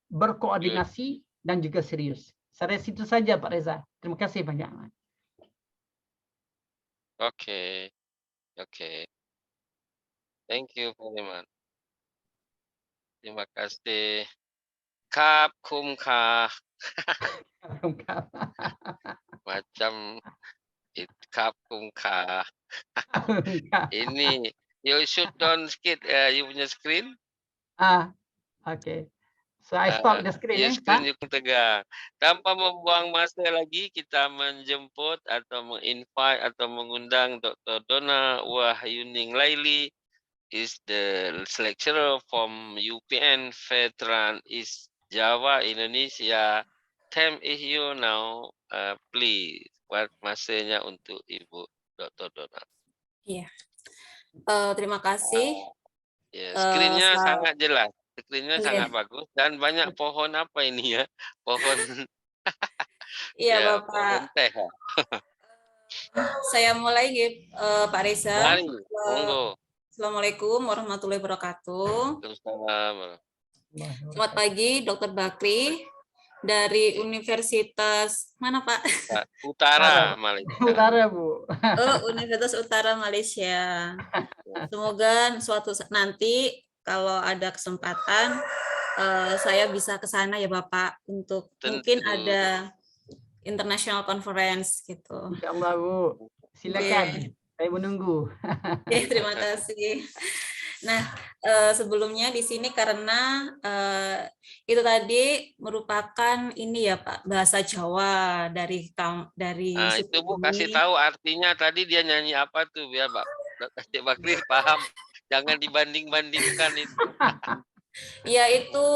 Speaker 2: berkoordinasi dan juga serius. Saya rasa itu saja Pak Reza. Terima kasih banyak.
Speaker 1: Okay. Thank you very much. Terima kasih. Kap kum ka. Macam kap kum ka. Ini you shoot down sikit you punya screen.
Speaker 2: Okay. So I stop the screen.
Speaker 1: Screen you tegang. Tanpa membuang masa lagi, kita menjemput atau menginvite atau mengundang Dr. Donna Wahyuning Laili, is the lecturer from UPN Veteran East Java, Indonesia. Time is you now. Please, buat masanya untuk Ibu Dr. Donna.
Speaker 3: Iya. Terima kasih.
Speaker 1: Screen-nya sangat jelas. Screen-nya sangat bagus dan banyak pohon apa ini ya? Pohon.
Speaker 3: Iya, Bapak.
Speaker 1: Pohon teh.
Speaker 3: Saya mulai Pak Reza.
Speaker 1: Mari, monggo.
Speaker 3: Assalamualaikum warahmatullahi wabarakatuh. Selamat pagi, Dr. Bakri dari Universitas mana Pak?
Speaker 1: Utara Malaysia.
Speaker 2: Utara Bu.
Speaker 3: Universitas Utara Malaysia. Semoga suatu nanti kalau ada kesempatan saya bisa ke sana ya Bapak untuk mungkin ada international conference gitu.
Speaker 2: Insyaallah Bu. Silakan. Saya menunggu.
Speaker 3: Terima kasih. Nah, sebelumnya di sini karena itu tadi merupakan ini ya Pak, bahasa Jawa dari
Speaker 1: itu Bu kasih tahu artinya tadi dia nyanyi apa tuh biar Pak Bakri paham. Jangan dibanding-bandingkan itu.
Speaker 3: Ya, itu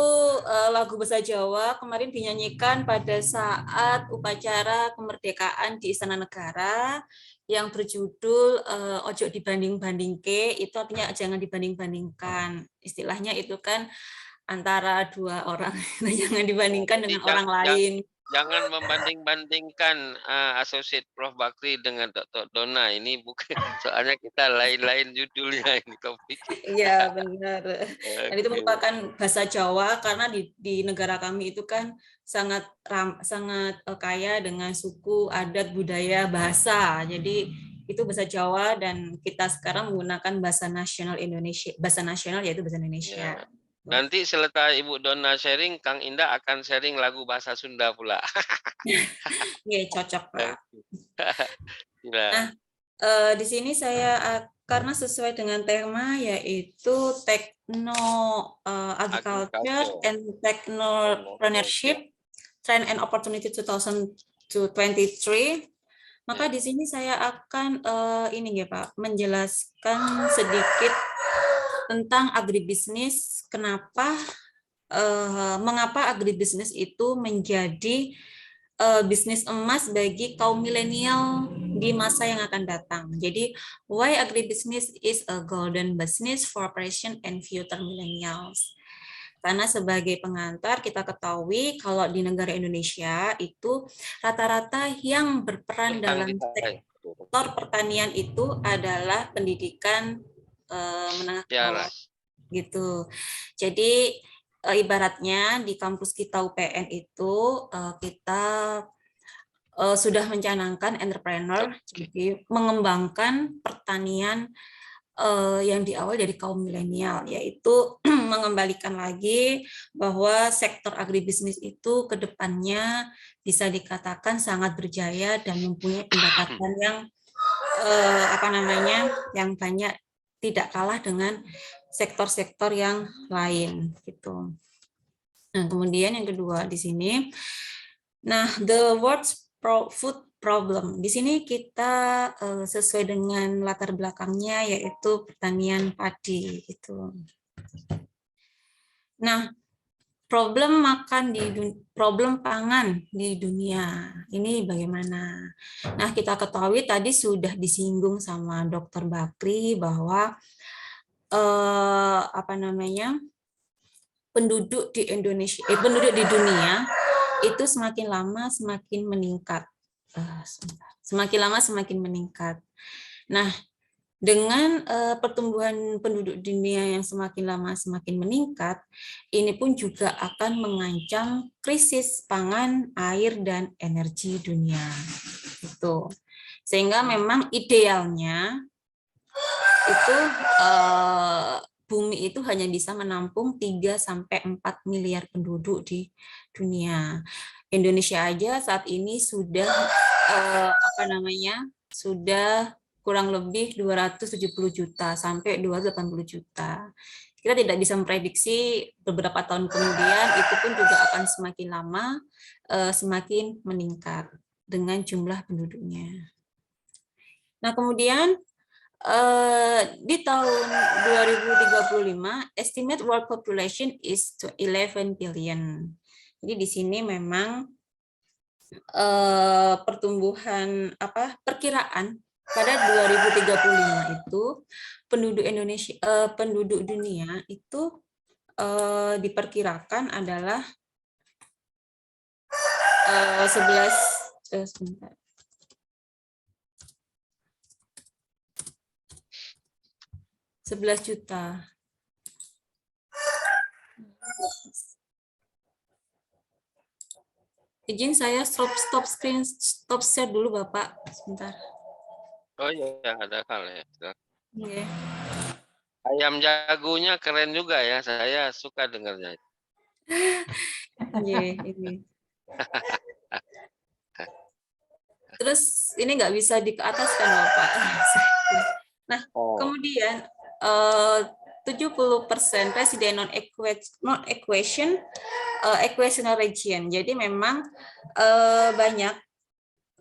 Speaker 3: lagu bahasa Jawa kemarin dinyanyikan pada saat upacara kemerdekaan di Istana Negara yang berjudul Ojo dibanding-bandingke, itu artinya jangan dibanding-bandingkan. Istilahnya itu kan antara dua orang, jangan dibandingkan dengan orang lain.
Speaker 1: Jangan membanding-bandingkan Associate Prof Bakri dengan Dr. Donna, ini bukan, soalnya kita lain-lain judulnya ini topik.
Speaker 3: Iya benar. Dan itu merupakan bahasa Jawa karena di negara kami itu kan sangat kaya dengan suku, adat, budaya, bahasa. Jadi itu bahasa Jawa dan kita sekarang menggunakan bahasa nasional Indonesia, bahasa nasional yaitu bahasa Indonesia.
Speaker 1: Ya. Nanti setelah Ibu Donna sharing, Kang Indah akan sharing lagu bahasa Sunda pula.
Speaker 3: Iya, cocok Pak.
Speaker 1: Nah,
Speaker 3: di sini saya karena sesuai dengan tema yaitu agriculture and technopreneurship, trend and opportunity 2020 to 23. Maka di sini saya akan ini ya Pak, menjelaskan sedikit tentang agribisnis. Mengapa agribisnis itu menjadi bisnis emas bagi kaum milenial di masa yang akan datang. Jadi, why agribisnis is a golden business for present and future millennials. Karena sebagai pengantar kita ketahui kalau di negara Indonesia itu rata-rata yang berperan dalam sektor pertanian itu adalah pendidikan menengah ke bawah gitu. Jadi ibaratnya di kampus kita UPN itu kita sudah mencanangkan entrepreneur, jadi mengembangkan pertanian yang diawali dari kaum milenial, yaitu mengembalikan lagi bahwa sektor agribisnis itu ke depannya bisa dikatakan sangat berjaya dan mempunyai pendapatan yang yang banyak, tidak kalah dengan sektor-sektor yang lain gitu. Nah, kemudian yang kedua di sini, nah the world's food problem. Di sini kita sesuai dengan latar belakangnya yaitu pertanian padi gitu. Nah, problem pangan di dunia ini bagaimana? Nah, kita ketahui tadi sudah disinggung sama Dr. Bakri bahwa penduduk di Indonesia, penduduk di dunia itu semakin lama semakin meningkat. Semakin lama semakin meningkat. Nah, dengan pertumbuhan penduduk dunia yang semakin lama semakin meningkat, ini pun juga akan mengancam krisis pangan, air, dan energi dunia. Itu. Sehingga memang idealnya itu bumi itu hanya bisa menampung 3-4 miliar penduduk di dunia. Indonesia aja saat ini sudah sudah kurang lebih 270 juta sampai 280 juta. Kita tidak bisa memprediksi beberapa tahun kemudian itu pun juga akan semakin lama semakin meningkat dengan jumlah penduduknya. Nah, kemudian di tahun 2035, estimate world population is to 11 billion. Jadi di sini memang perkiraan pada 2035 itu penduduk dunia itu diperkirakan adalah 11 juta. Izin saya stop share dulu Bapak, sebentar.
Speaker 1: Oh iya, ada hal ya.
Speaker 3: Yeah.
Speaker 1: Ayam jagonya keren juga ya, saya suka dengarnya.
Speaker 3: Yeah, ini. Terus ini nggak bisa di atas kan Bapak. Nah, kemudian 70% resident non-equational region. Jadi memang banyak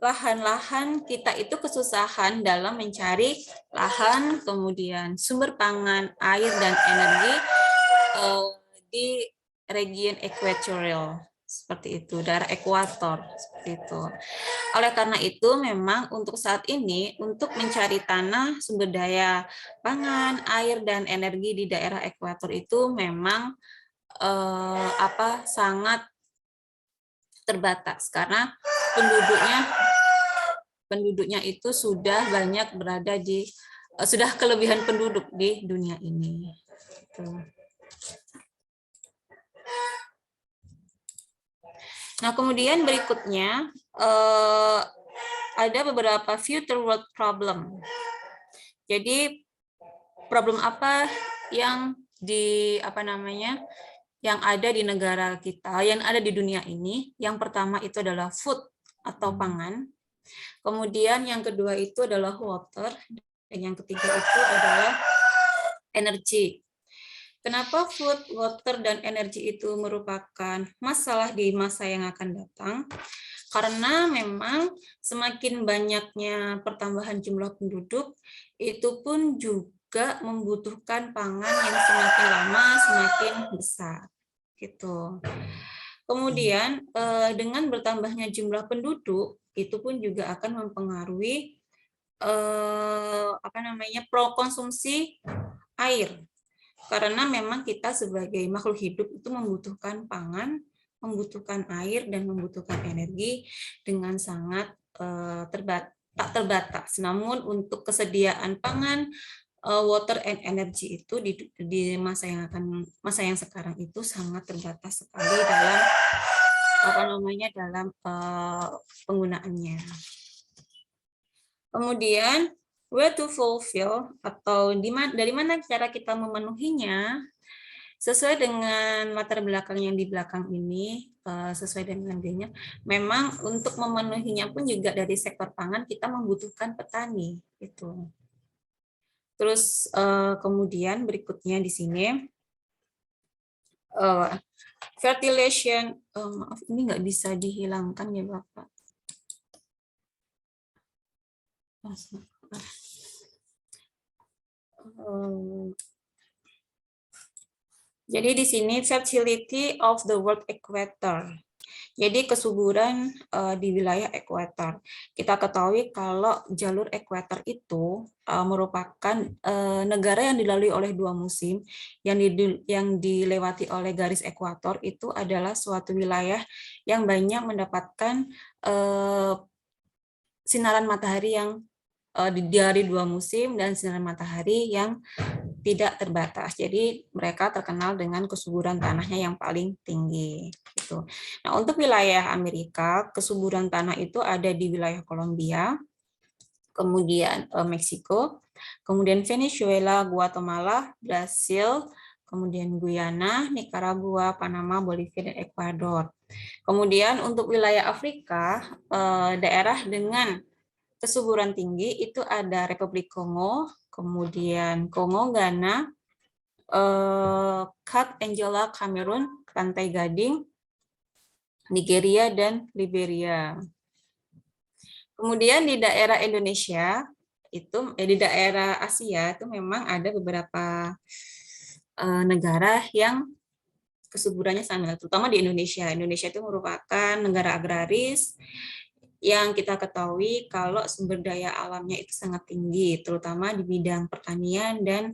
Speaker 3: lahan-lahan kita itu kesusahan dalam mencari lahan, kemudian sumber pangan, air, dan energi di region equatorial. Seperti itu, daerah ekuator. Seperti itu. Oleh karena itu, memang untuk saat ini, untuk mencari tanah, sumber daya pangan, air, dan energi di daerah ekuator itu memang sangat terbatas karena penduduknya itu sudah banyak berada di sudah kelebihan penduduk di dunia ini. Nah, kemudian berikutnya ada beberapa future world problem. Jadi problem apa yang yang ada di negara kita, yang ada di dunia ini? Yang pertama itu adalah food atau pangan. Kemudian yang kedua itu adalah water, dan yang ketiga itu adalah energi. Kenapa food, water, dan energi itu merupakan masalah di masa yang akan datang? Karena memang semakin banyaknya pertambahan jumlah penduduk, itu pun juga membutuhkan pangan yang semakin lama semakin besar. Gitu. Kemudian dengan bertambahnya jumlah penduduk, itu pun juga akan mempengaruhi konsumsi air. Karena memang kita sebagai makhluk hidup itu membutuhkan pangan, membutuhkan air, dan membutuhkan energi dengan sangat tak terbatas. Namun untuk kesediaan pangan, water and energy itu di masa yang sekarang itu sangat terbatas sekali dalam penggunaannya. Kemudian where to fulfill atau dari mana cara kita memenuhinya sesuai dengan latar belakang yang di belakang ini, sesuai dengan dia, memang untuk memenuhinya pun juga dari sektor pangan kita membutuhkan petani gitu. Terus kemudian berikutnya di sini fertilization, maaf ini nggak bisa dihilangkan ya Bapak. Jadi di sini fertility of the world equator. Jadi kesuburan di wilayah ekuator. Kita ketahui kalau jalur ekuator itu merupakan negara yang dilalui oleh 2 musim, yang dilewati oleh garis ekuator itu adalah suatu wilayah yang banyak mendapatkan sinaran matahari yang dari 2 musim dan sinar matahari yang tidak terbatas. Jadi mereka terkenal dengan kesuburan tanahnya yang paling tinggi. Gitu. Nah, untuk wilayah Amerika, kesuburan tanah itu ada di wilayah Kolombia, kemudian Meksiko, kemudian Venezuela, Guatemala, Brasil, kemudian Guyana, Nicaragua, Panama, Bolivia, dan Ekuador. Kemudian untuk wilayah Afrika, daerah dengan kesuburan tinggi itu ada Republik Kongo, kemudian Kongo, Ghana, Kat Angela, Kamerun, Pantai Gading, Nigeria, dan Liberia. Kemudian di daerah Indonesia, di daerah Asia itu memang ada beberapa negara yang kesuburannya sama, terutama di Indonesia. Indonesia itu merupakan negara agraris, yang kita ketahui kalau sumber daya alamnya itu sangat tinggi, terutama di bidang pertanian dan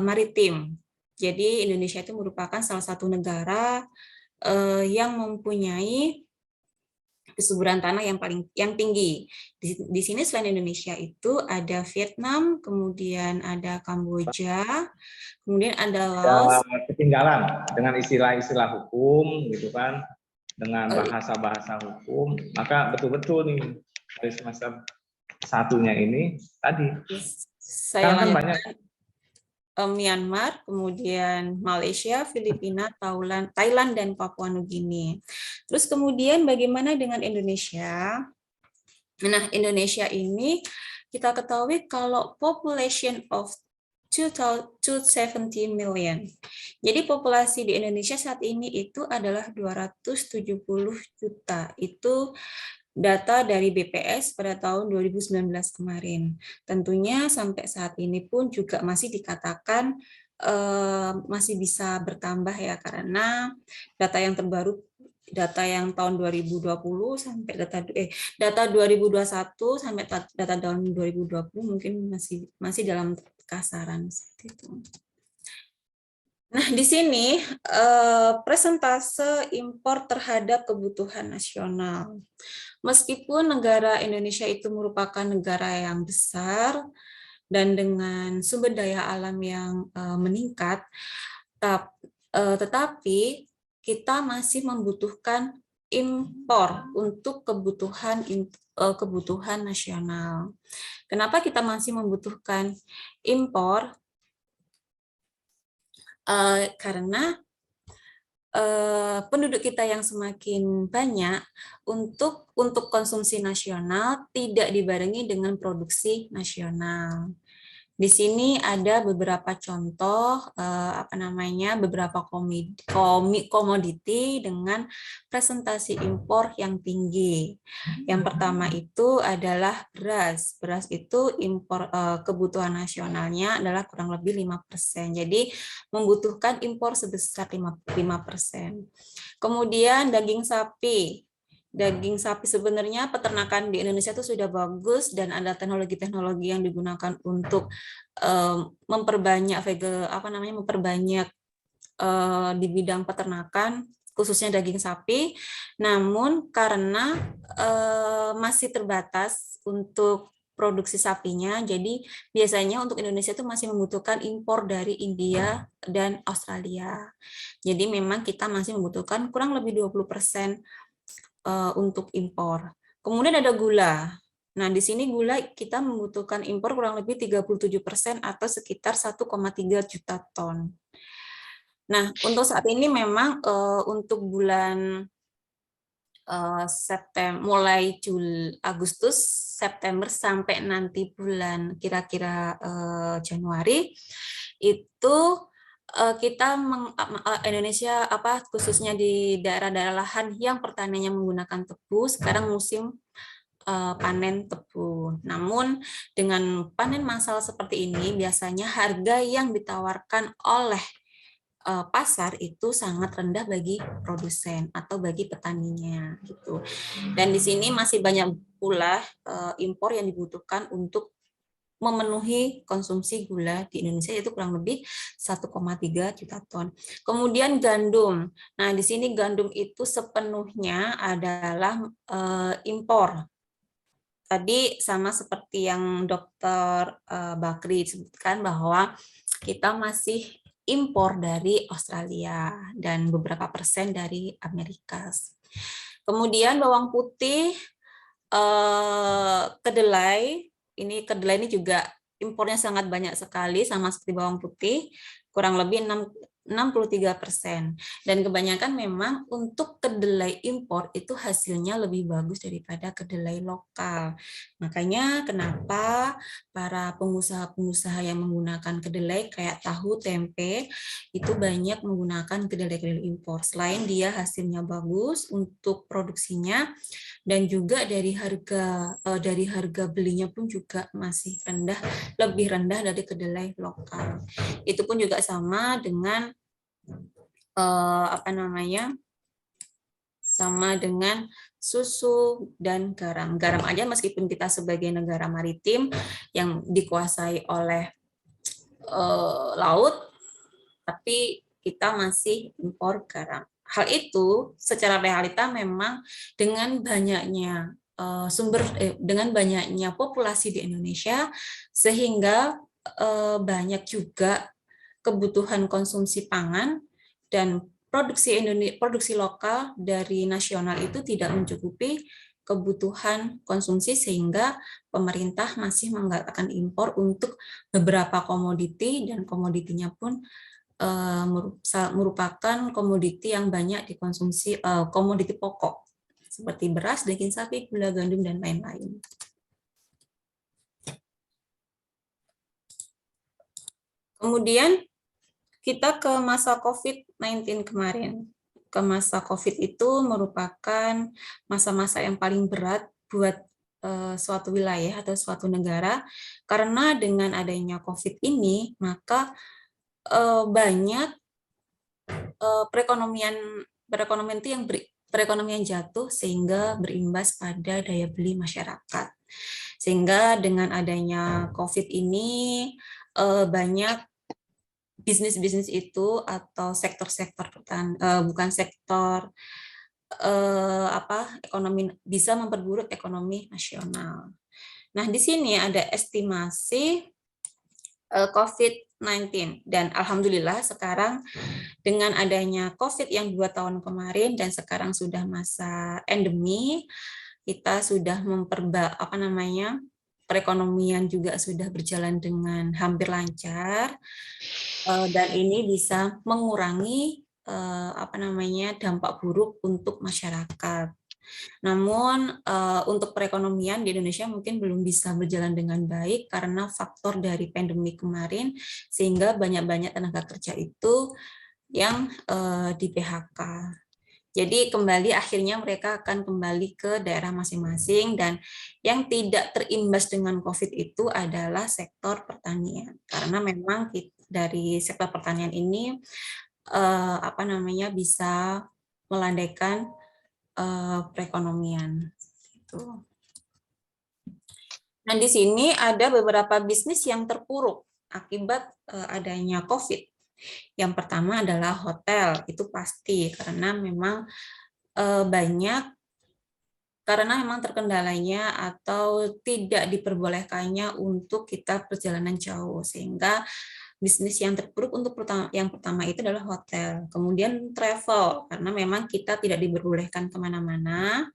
Speaker 3: maritim. Jadi Indonesia itu merupakan salah satu negara yang mempunyai kesuburan tanah yang tinggi. Di sini selain Indonesia itu ada Vietnam, kemudian ada Kamboja, kemudian ada Laos.
Speaker 4: Ketinggalan dengan istilah-istilah hukum gitu kan, dengan bahasa-bahasa hukum, maka betul-betul nih dari semester satunya ini tadi.
Speaker 3: Saya
Speaker 4: kan banyak
Speaker 3: Myanmar, kemudian Malaysia, Filipina, Thailand, dan Papua Nugini. Terus kemudian bagaimana dengan Indonesia? Nah, Indonesia ini kita ketahui kalau population of 270 million. Jadi populasi di Indonesia saat ini itu adalah 270 juta. Itu data dari BPS pada tahun 2019 kemarin. Tentunya sampai saat ini pun juga masih dikatakan masih bisa bertambah ya, karena data yang terbaru, data yang tahun 2020 sampai data 2021 sampai data tahun 2020 mungkin masih dalam kasaran seperti itu. Nah, di sini persentase impor terhadap kebutuhan nasional. Meskipun negara Indonesia itu merupakan negara yang besar dan dengan sumber daya alam yang meningkat, tetapi kita masih membutuhkan impor untuk kebutuhan nasional. Kenapa kita masih membutuhkan impor? Karena penduduk kita yang semakin banyak, untuk konsumsi nasional tidak dibarengi dengan produksi nasional. Di sini ada beberapa contoh beberapa komoditi dengan presentasi impor yang tinggi. Yang pertama itu adalah beras. Beras itu impor kebutuhan nasionalnya adalah kurang lebih 5%. Jadi membutuhkan impor sebesar 5%. Kemudian daging sapi. Daging sapi sebenarnya peternakan di Indonesia itu sudah bagus dan ada teknologi-teknologi yang digunakan untuk memperbanyak di bidang peternakan khususnya daging sapi. Namun karena masih terbatas untuk produksi sapinya, jadi biasanya untuk Indonesia itu masih membutuhkan impor dari India dan Australia. Jadi memang kita masih membutuhkan kurang lebih 20% untuk impor. Kemudian ada gula. Nah, di sini gula kita membutuhkan impor kurang lebih 37% atau sekitar 1,3 juta ton. Nah, untuk saat ini memang untuk bulan mulai Agustus, September sampai nanti bulan kira-kira Januari itu kita Indonesia khususnya di daerah-daerah lahan yang pertaniannya menggunakan tebu sekarang musim panen tebu. Namun dengan panen massal seperti ini biasanya harga yang ditawarkan oleh pasar itu sangat rendah bagi produsen atau bagi petaninya gitu. Dan di sini masih banyak pula impor yang dibutuhkan untuk memenuhi konsumsi gula di Indonesia, yaitu kurang lebih 1,3 juta ton. Kemudian gandum. Nah, di sini gandum itu sepenuhnya adalah impor. Tadi sama seperti yang Dr. Bakri sebutkan bahwa kita masih impor dari Australia dan beberapa persen dari Amerika. Kemudian bawang putih, kedelai. Ini kedelai ini juga impornya sangat banyak sekali, sama seperti bawang putih, kurang lebih 63%. Dan kebanyakan memang untuk kedelai impor itu hasilnya lebih bagus daripada kedelai lokal. Makanya kenapa para pengusaha-pengusaha yang menggunakan kedelai kayak tahu, tempe, itu banyak menggunakan kedelai-kedelai impor. Selain dia hasilnya bagus untuk produksinya, dan juga dari harga belinya pun juga masih rendah, lebih rendah dari kedelai lokal. Itu pun juga sama dengan sama dengan susu dan garam. Garam aja meskipun kita sebagai negara maritim yang dikuasai oleh laut, tapi kita masih impor garam. Hal itu secara realita memang dengan banyaknya dengan banyaknya populasi di Indonesia sehingga banyak juga kebutuhan konsumsi pangan dan produksi lokal dari nasional itu tidak mencukupi kebutuhan konsumsi sehingga pemerintah masih menggalakkan impor untuk beberapa komoditi dan komoditinya pun merupakan komoditi yang banyak dikonsumsi, komoditi pokok seperti beras, daging sapi, gula, gandum, dan lain-lain. Kemudian kita ke masa COVID-19 kemarin. Ke masa COVID itu merupakan masa-masa yang paling berat buat suatu wilayah atau suatu negara, karena dengan adanya COVID ini, maka banyak perekonomian jatuh sehingga berimbas pada daya beli masyarakat. Sehingga dengan adanya COVID ini banyak bisnis-bisnis itu atau sektor-sektor bukan sektor ekonomi bisa memperburuk ekonomi nasional. Nah, di sini ada estimasi COVID-19 dan alhamdulillah sekarang dengan adanya COVID yang 2 tahun kemarin dan sekarang sudah masa endemi, kita sudah perekonomian juga sudah berjalan dengan hampir lancar dan ini bisa mengurangi dampak buruk untuk masyarakat. Namun untuk perekonomian di Indonesia mungkin belum bisa berjalan dengan baik karena faktor dari pandemi kemarin, sehingga banyak-banyak tenaga kerja itu yang di PHK. Jadi kembali akhirnya mereka akan kembali ke daerah masing-masing, dan yang tidak terimbas dengan COVID itu adalah sektor pertanian. Karena memang dari sektor pertanian ini bisa melandaikan perekonomian. Nah, di sini ada beberapa bisnis yang terpuruk akibat adanya COVID. Yang pertama adalah hotel, itu pasti karena memang terkendalanya atau tidak diperbolehkannya untuk kita perjalanan jauh, sehingga bisnis yang terpuruk untuk yang pertama itu adalah hotel. Kemudian travel, karena memang kita tidak diperbolehkan kemana-mana.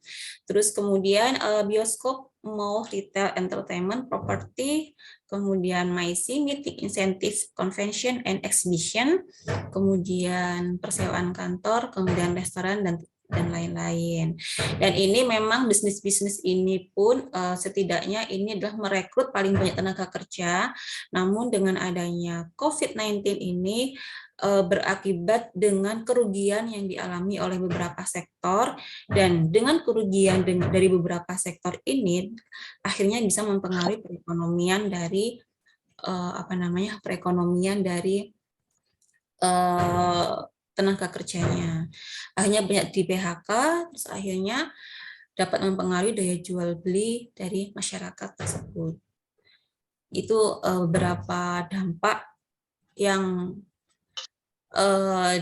Speaker 3: Terus kemudian bioskop, mall, retail, entertainment, property, kemudian MICE, meeting, incentive, convention, and exhibition, kemudian persewaan kantor, kemudian restoran, dan lain-lain. Dan ini memang bisnis-bisnis ini pun setidaknya ini adalah merekrut paling banyak tenaga kerja, namun dengan adanya COVID-19 ini berakibat dengan kerugian yang dialami oleh beberapa sektor, dan dengan kerugian dari beberapa sektor ini akhirnya bisa mempengaruhi perekonomian dari tenaga kerjanya. Akhirnya banyak di PHK, terus akhirnya dapat mempengaruhi daya jual beli dari masyarakat tersebut. Itu beberapa dampak yang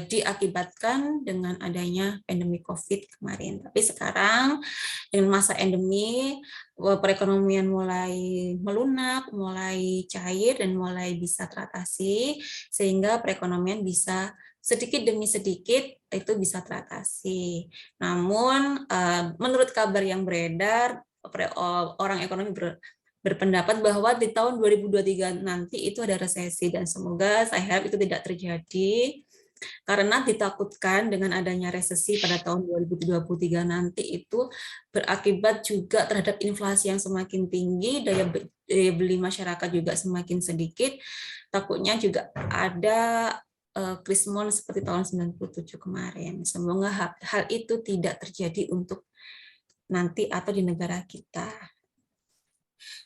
Speaker 3: diakibatkan dengan adanya pandemi COVID kemarin. Tapi sekarang dengan masa endemi, perekonomian mulai melunak, mulai cair, dan mulai bisa teratasi, sehingga perekonomian bisa sedikit demi sedikit itu bisa teratasi. Namun menurut kabar yang beredar, orang ekonomi berpendapat bahwa di tahun 2023 nanti itu ada resesi, dan semoga saya harap itu tidak terjadi, karena ditakutkan dengan adanya resesi pada tahun 2023 nanti itu berakibat juga terhadap inflasi yang semakin tinggi, daya beli masyarakat juga semakin sedikit, takutnya juga ada krismon seperti tahun 97 kemarin. Semoga hal itu tidak terjadi untuk nanti atau di negara kita.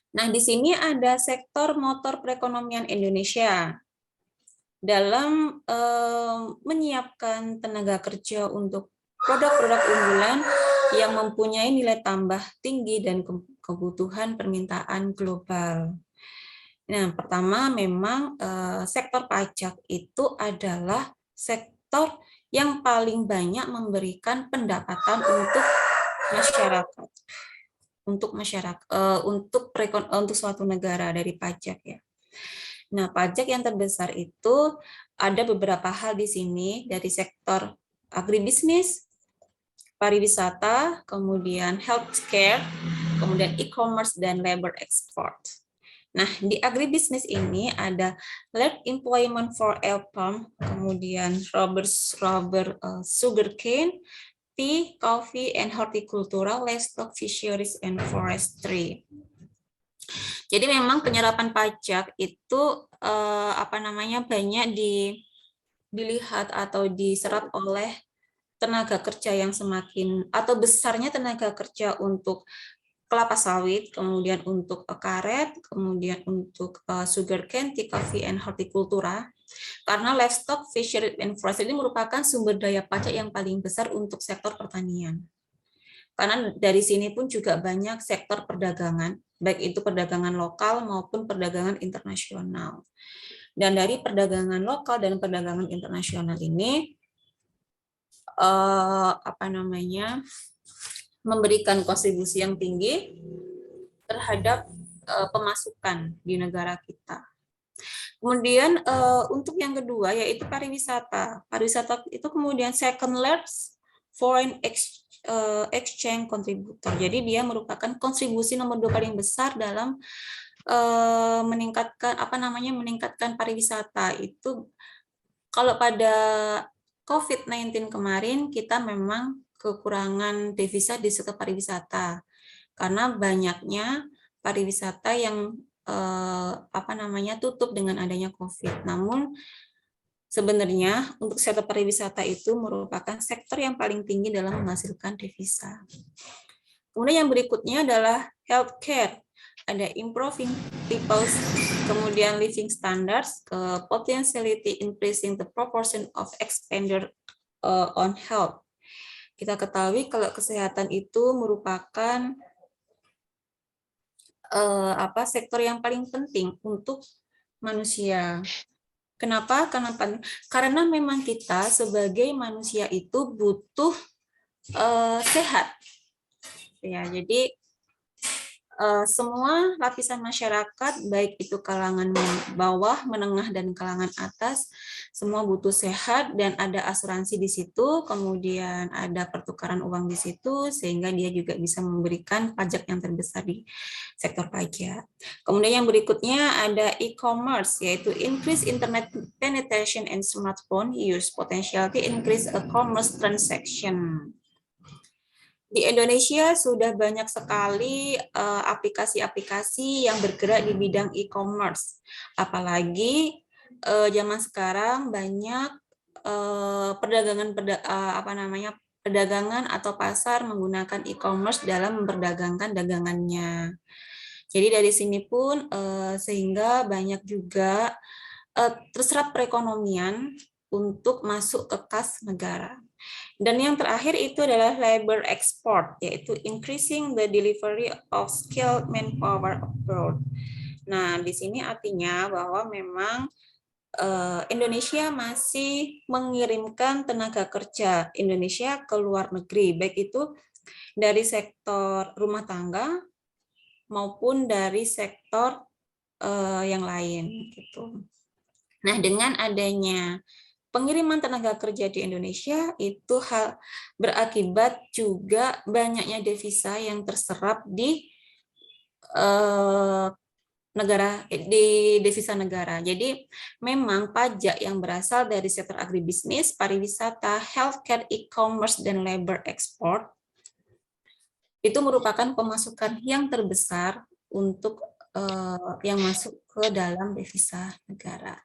Speaker 3: Nah, di sini ada sektor motor perekonomian Indonesia dalam menyiapkan tenaga kerja untuk produk-produk unggulan yang mempunyai nilai tambah tinggi dan kebutuhan permintaan global. Nah, pertama memang sektor pajak itu adalah sektor yang paling banyak memberikan pendapatan untuk masyarakat. Untuk suatu negara dari pajak ya. Nah, pajak yang terbesar itu ada beberapa hal di sini dari sektor agribisnis, pariwisata, kemudian healthcare, kemudian e-commerce dan labor export. Nah, di agribisnis ini ada land employment for oil palm, kemudian rubber, sugarcane, tea, coffee, and horticultural, livestock, fisheries, and forestry. Jadi memang penyerapan pajak itu banyak dilihat atau diserap oleh tenaga kerja yang semakin atau besarnya tenaga kerja untuk kelapa sawit, kemudian untuk karet, kemudian untuk sugarcane, tea, coffee, and horticultura. Karena livestock, fisheries, and forestry ini merupakan sumber daya pajak yang paling besar untuk sektor pertanian. Karena dari sini pun juga banyak sektor perdagangan, baik itu perdagangan lokal maupun perdagangan internasional. Dan dari perdagangan lokal dan perdagangan internasional ini memberikan kontribusi yang tinggi terhadap pemasukan di negara kita. Kemudian untuk yang kedua yaitu pariwisata. Pariwisata itu kemudian second largest foreign exchange contributor. Jadi dia merupakan kontribusi nomor 2 paling besar dalam meningkatkan pariwisata. Itu kalau pada COVID-19 kemarin kita memang kekurangan devisa di sektor pariwisata karena banyaknya pariwisata yang tutup dengan adanya COVID. Namun sebenarnya untuk sektor pariwisata itu merupakan sektor yang paling tinggi dalam menghasilkan devisa. Kemudian yang berikutnya adalah healthcare. Ada improving people's, kemudian living standards, potentiality increasing the proportion of expenditure on health. Kita ketahui kalau kesehatan itu merupakan sektor yang paling penting untuk manusia. Kenapa? Karena memang kita sebagai manusia itu butuh sehat. Ya, jadi semua lapisan masyarakat, baik itu kalangan bawah, menengah, dan kalangan atas, semua butuh sehat dan ada asuransi di situ, kemudian ada pertukaran uang di situ, sehingga dia juga bisa memberikan pajak yang terbesar di sektor pajak. Kemudian yang berikutnya ada e-commerce, yaitu increase internet penetration and smartphone use, potentiality increase e-commerce transaction. Di Indonesia sudah banyak sekali aplikasi-aplikasi yang bergerak di bidang e-commerce. Apalagi zaman sekarang banyak perdagangan atau pasar menggunakan e-commerce dalam memperdagangkan dagangannya. Jadi dari sini pun sehingga banyak juga terserap perekonomian untuk masuk ke kas negara. Dan yang terakhir itu adalah labor export, yaitu increasing the delivery of skilled manpower abroad. Nah, di sini artinya bahwa memang Indonesia masih mengirimkan tenaga kerja Indonesia ke luar negeri, baik itu dari sektor rumah tangga maupun dari sektor yang lain. Gitu. Nah, dengan adanya pengiriman tenaga kerja di Indonesia itu berakibat juga banyaknya devisa yang terserap di devisa negara. Jadi memang pajak yang berasal dari sektor agribisnis, pariwisata, healthcare, e-commerce, dan labor export itu merupakan pemasukan yang terbesar untuk yang masuk ke dalam devisa negara.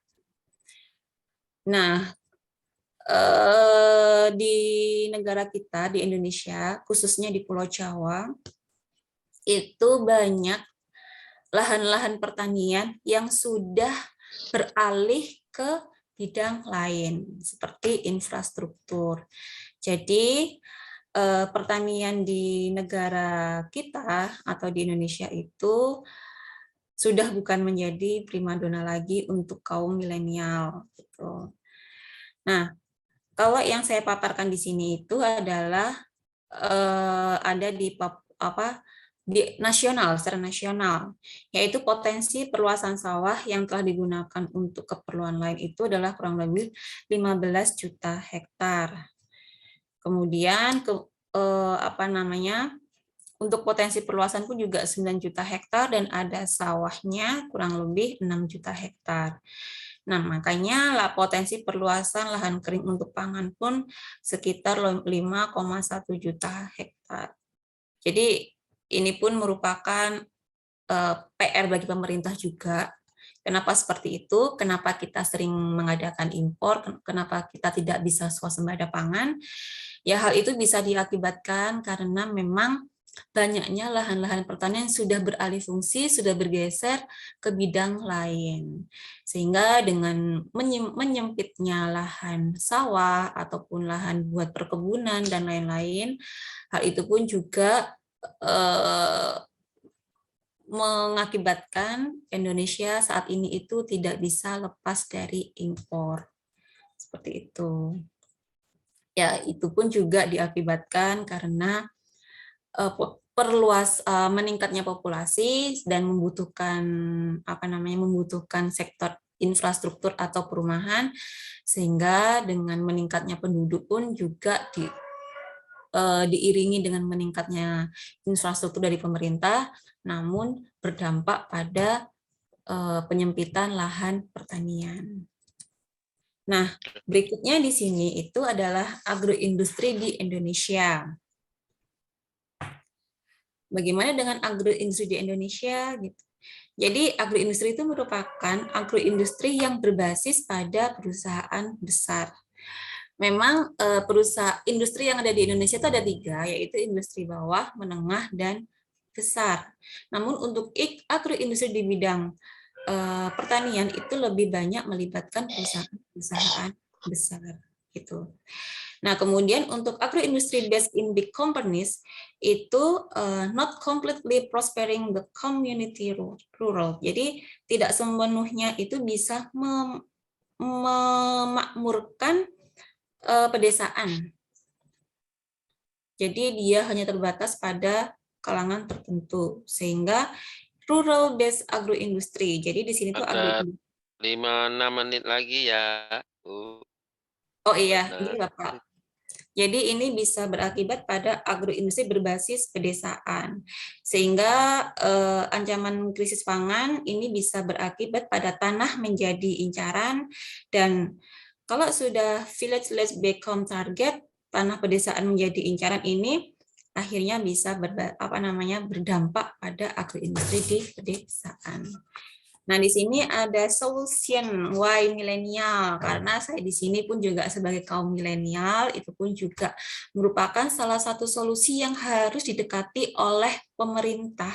Speaker 3: Nah, di negara kita, di Indonesia, khususnya di Pulau Jawa, itu banyak lahan-lahan pertanian yang sudah beralih ke bidang lain, seperti infrastruktur. Jadi, pertanian di negara kita atau di Indonesia itu sudah bukan menjadi primadona lagi untuk kaum milenial. Gitu. Nah, kalau yang saya paparkan di sini itu adalah ada di nasional, secara nasional, yaitu potensi perluasan sawah yang telah digunakan untuk keperluan lain itu adalah kurang lebih 15 juta hektar. Kemudian untuk potensi perluasan pun juga 9 juta hektar dan ada sawahnya kurang lebih 6 juta hektar. Nah, makanya potensi perluasan lahan kering untuk pangan pun sekitar 5,1 juta hektar. Jadi ini pun merupakan PR bagi pemerintah juga. Kenapa seperti itu? Kenapa kita sering mengadakan impor? Kenapa kita tidak bisa swasembada pangan? Ya, hal itu bisa diakibatkan karena memang banyaknya lahan-lahan pertanian sudah beralih fungsi, sudah bergeser ke bidang lain. Sehingga dengan menyempitnya lahan sawah ataupun lahan buat perkebunan dan lain-lain, hal itu pun juga mengakibatkan Indonesia saat ini itu tidak bisa lepas dari impor. Seperti itu. Ya, itu pun juga diakibatkan karena meningkatnya populasi dan membutuhkan sektor infrastruktur atau perumahan, sehingga dengan meningkatnya penduduk pun juga diiringi dengan meningkatnya infrastruktur dari pemerintah, namun berdampak pada penyempitan lahan pertanian. Nah, berikutnya di sini itu adalah agroindustri di Indonesia. Bagaimana dengan agroindustri di Indonesia? Gitu. Jadi agroindustri itu merupakan agroindustri yang berbasis pada perusahaan besar. Memang perusahaan industri yang ada di Indonesia itu ada 3, yaitu industri bawah, menengah, dan besar. Namun untuk agroindustri di bidang pertanian itu lebih banyak melibatkan perusahaan-perusahaan besar. Gitu. Nah, kemudian untuk agroindustry based in big companies itu not completely prospering the community rural. Jadi tidak sepenuhnya itu bisa memakmurkan pedesaan. Jadi dia hanya terbatas pada kalangan tertentu sehingga rural based agroindustry. Jadi di sini tuh
Speaker 1: Ada 5-6 menit lagi ya.
Speaker 3: Oh iya, ini Bapak. Jadi ini bisa berakibat pada agroindustri berbasis pedesaan. Sehingga ancaman krisis pangan ini bisa berakibat pada tanah menjadi incaran, dan kalau sudah village-less become target, tanah pedesaan menjadi incaran ini akhirnya bisa berdampak pada agroindustri di pedesaan. Nah, di sini ada solution why milenial, karena saya di sini pun juga sebagai kaum milenial itu pun juga merupakan salah satu solusi yang harus didekati oleh pemerintah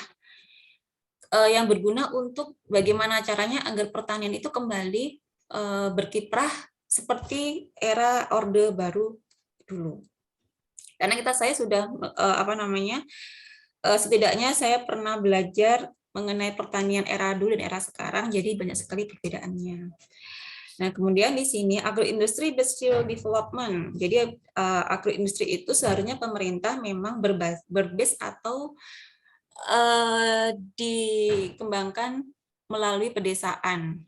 Speaker 3: yang berguna untuk bagaimana caranya agar pertanian itu kembali berkiprah seperti era Orde Baru dulu. Karena saya sudah setidaknya saya pernah belajar mengenai pertanian era dulu dan era sekarang, jadi banyak sekali perbedaannya. Nah, kemudian di sini agroindustri industrial development. Jadi agroindustri itu seharusnya pemerintah memang berbase atau dikembangkan melalui pedesaan.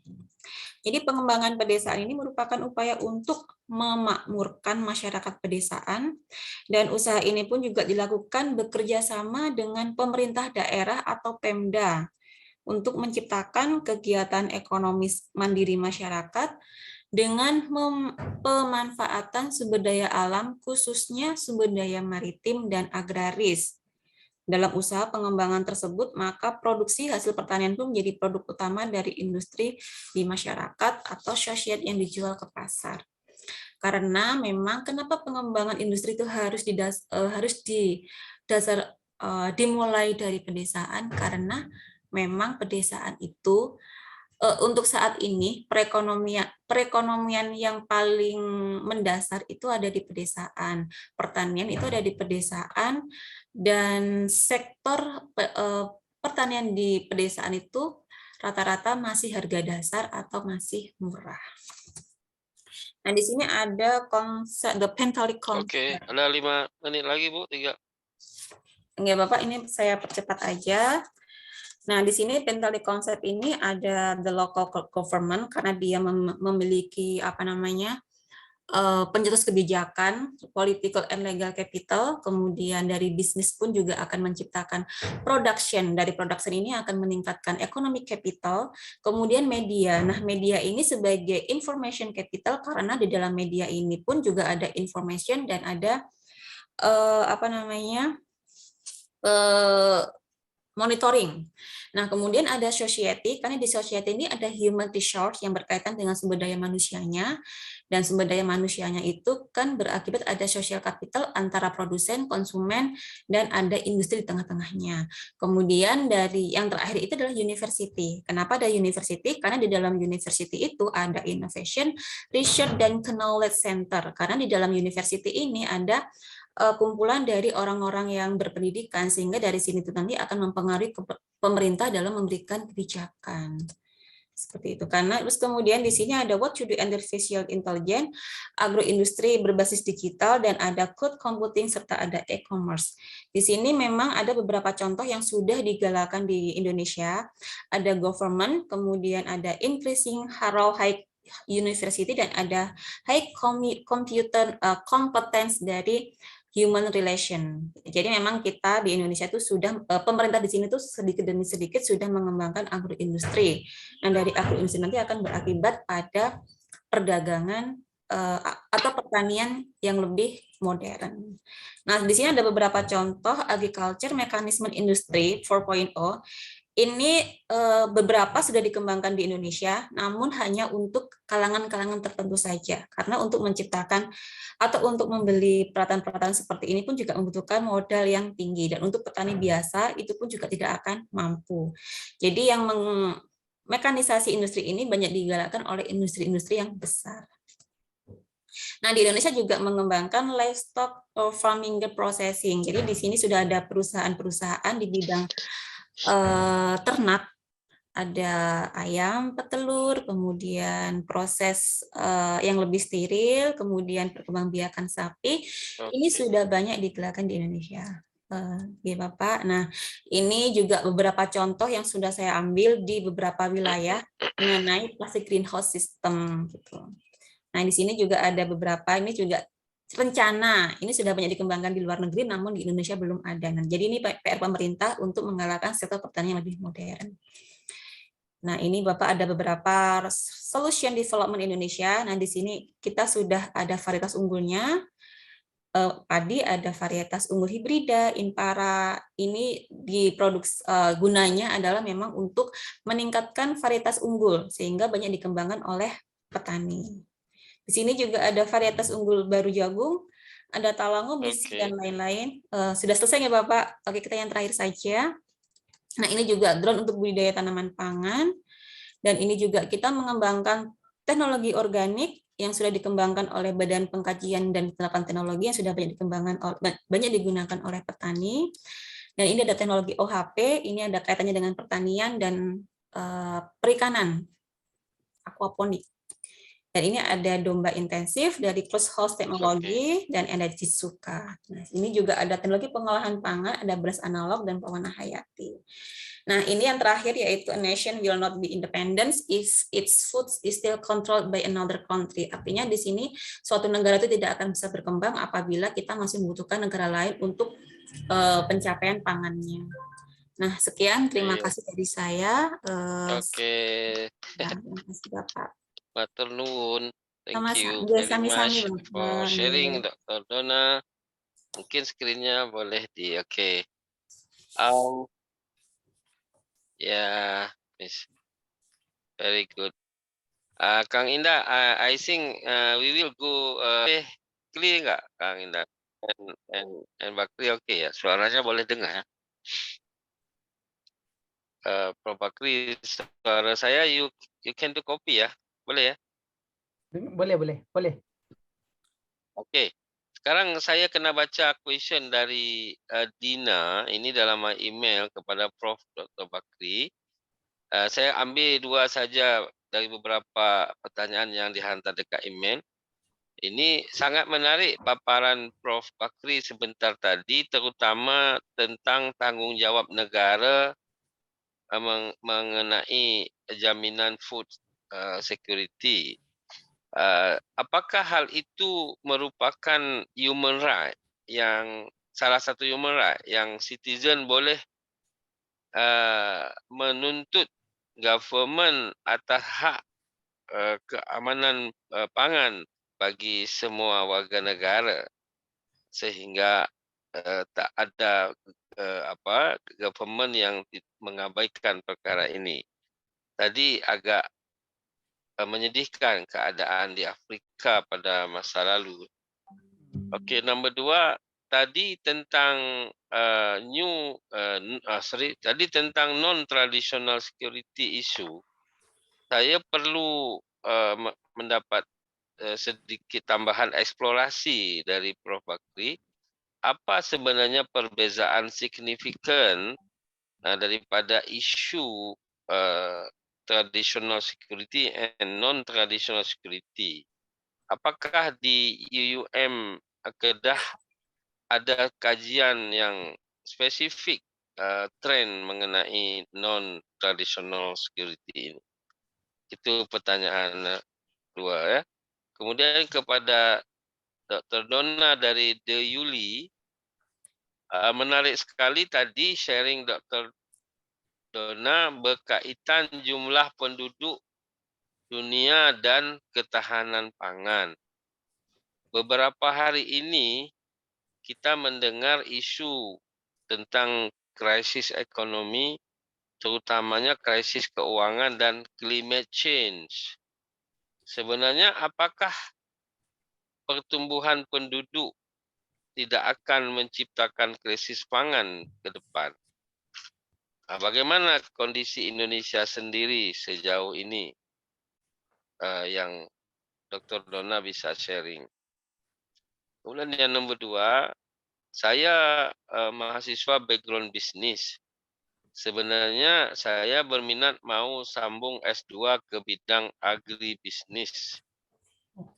Speaker 3: Jadi pengembangan pedesaan ini merupakan upaya untuk memakmurkan masyarakat pedesaan, dan usaha ini pun juga dilakukan bekerja sama dengan pemerintah daerah atau Pemda untuk menciptakan kegiatan ekonomi mandiri masyarakat dengan pemanfaatan sumber daya alam, khususnya sumber daya maritim dan agraris. Dalam usaha pengembangan tersebut, maka produksi hasil pertanian pun menjadi produk utama dari industri di masyarakat atau sosial yang dijual ke pasar. Karena memang kenapa pengembangan industri itu harus dimulai dari pedesaan, karena memang pedesaan itu untuk saat ini perekonomian yang paling mendasar itu ada di pedesaan, pertanian itu ada di pedesaan, dan sektor pertanian di pedesaan itu rata-rata masih harga dasar atau masih murah. Nah, di sini ada konsep the Pentelic concept.
Speaker 1: Oke, ada 5 menit lagi, Bu, 3.
Speaker 3: Enggak, Bapak, ini saya percepat aja. Nah, di sini Pentelic concept ini ada the local government karena dia memiliki pencetus kebijakan, political and legal capital, kemudian dari bisnis pun juga akan menciptakan production, dari production ini akan meningkatkan economic capital, kemudian media. Nah, media ini sebagai information capital karena di dalam media ini pun juga ada information dan ada monitoring. Nah, kemudian ada society, karena di society ini ada human resource yang berkaitan dengan sumber daya manusianya, dan sumber daya manusianya itu kan berakibat ada social capital antara produsen, konsumen, dan ada industri di tengah-tengahnya. Kemudian dari yang terakhir itu adalah university. Kenapa ada university? Karena di dalam university itu ada innovation, research, dan knowledge center. Karena di dalam university ini ada kumpulan dari orang-orang yang berpendidikan, sehingga dari sini itu nanti akan mempengaruhi pemerintah dalam memberikan kebijakan. Seperti itu. Karena terus kemudian di sini ada what to do artificial intelligence, agroindustri berbasis digital, dan ada cloud computing serta ada e-commerce. Di sini memang ada beberapa contoh yang sudah digalakan di Indonesia. Ada government, kemudian ada increasing Harrow High University, dan ada high computer competence dari human relation. Jadi memang kita di Indonesia itu sudah, pemerintah di sini tuh sedikit demi sedikit sudah mengembangkan agroindustri. Nah, dari agroindustri nanti akan berakibat pada perdagangan atau pertanian yang lebih modern. Nah, di sini ada beberapa contoh agriculture mechanism industry 4.0. Ini beberapa sudah dikembangkan di Indonesia, namun hanya untuk kalangan-kalangan tertentu saja. Karena untuk menciptakan atau untuk membeli peralatan-peralatan seperti ini pun juga membutuhkan modal yang tinggi. Dan untuk petani biasa itu pun juga tidak akan mampu. Jadi yang mekanisasi industri ini banyak digalakkan oleh industri-industri yang besar. Nah, di Indonesia juga mengembangkan livestock farming processing. Jadi di sini sudah ada perusahaan-perusahaan di bidang ternak, ada ayam petelur, kemudian proses yang lebih steril, kemudian perkembangbiakan sapi. Ini sudah banyak digelarkan di Indonesia. Ya Bapak. Nah, ini juga beberapa contoh yang sudah saya ambil di beberapa wilayah mengenai plastic greenhouse system gitu. Nah, di sini juga ada beberapa, ini juga rencana, ini sudah banyak dikembangkan di luar negeri, namun di Indonesia belum ada. Nah, jadi ini PR pemerintah untuk menggalakkan sektor pertanian yang lebih modern. Nah, ini Bapak ada beberapa solution development Indonesia. Nah, di sini kita sudah ada varietas unggulnya. Padi ada varietas unggul hibrida, impara. Ini diproduksi gunanya adalah memang untuk meningkatkan varietas unggul sehingga banyak dikembangkan oleh petani. Di sini juga ada varietas unggul baru jagung, ada talango, besi dan lain-lain. Sudah selesai ya Bapak? Oke, kita yang terakhir saja. Nah, ini juga drone untuk budidaya tanaman pangan. Dan ini juga kita mengembangkan teknologi organik yang sudah dikembangkan oleh Badan Pengkajian dan Penerapan Teknologi yang sudah banyak digunakan oleh petani. Dan ini ada teknologi OHP, ini ada kaitannya dengan pertanian dan perikanan, aquaponik. Dan ini ada domba intensif dari closed house teknologi dan ada Jitsuka. Nah, ini juga ada teknologi pengolahan pangan, ada beras analog dan pewarna hayati. Nah, ini yang terakhir yaitu a nation will not be independent if its food is still controlled by another country. Artinya di sini suatu negara itu tidak akan bisa berkembang apabila kita masih membutuhkan negara lain untuk pencapaian pangannya. Nah, sekian, terima kasih dari saya.
Speaker 1: Oke.
Speaker 3: Terima kasih Bapak.
Speaker 1: Matur nuwun. Thank you
Speaker 3: Sami-sami,
Speaker 1: very much
Speaker 3: Bapak.
Speaker 1: for sharing, Dr. Donna. Mungkin screen-nya boleh oke. Yeah, yes. Very good. Kang Indah, I think we will go clear nggak, Kang Indah? And Bakri oke ya, suaranya boleh dengar ya. Prof Bakri, suara saya you can do copy ya, boleh ya?
Speaker 2: Boleh.
Speaker 1: Oke. Sekarang saya kena baca question dari Dina, ini dalam email kepada Prof Dr. Bakri. Saya ambil dua saja dari beberapa pertanyaan yang dihantar dekat email. Ini sangat menarik paparan Prof. Bakri sebentar tadi, terutama tentang tanggungjawab negara mengenai jaminan food security. Apakah hal itu merupakan human right, yang salah satu human right yang citizen boleh menuntut government atas hak keamanan pangan bagi semua warga negara, sehingga tak ada government yang mengabaikan perkara ini. Tadi agak menyedihkan keadaan di Afrika pada masa lalu. Okey, nombor 2 tadi tentang tadi tentang non-traditional security issue. Saya perlu mendapat sedikit tambahan eksplorasi dari Prof. Bakri. Apa sebenarnya perbezaan signifikan daripada isu traditional security and non-traditional security? Apakah di UUM Kedah ada kajian yang spesifik trend mengenai non-traditional security ini? Itu pertanyaan kedua ya. Kemudian kepada Dr. Donna dari The Yuli, menarik sekali tadi sharing Dr. Donna berkaitan jumlah penduduk dunia dan ketahanan pangan. Beberapa hari ini kita mendengar isu tentang krisis ekonomi, terutamanya krisis keuangan dan climate change. Sebenarnya apakah pertumbuhan penduduk tidak akan menciptakan krisis pangan ke depan? Bagaimana kondisi Indonesia sendiri sejauh ini yang Dr. Donna bisa sharing? Kemudian yang nomor 2, saya mahasiswa background bisnis. Sebenarnya saya berminat mau sambung S2 ke bidang agribisnis.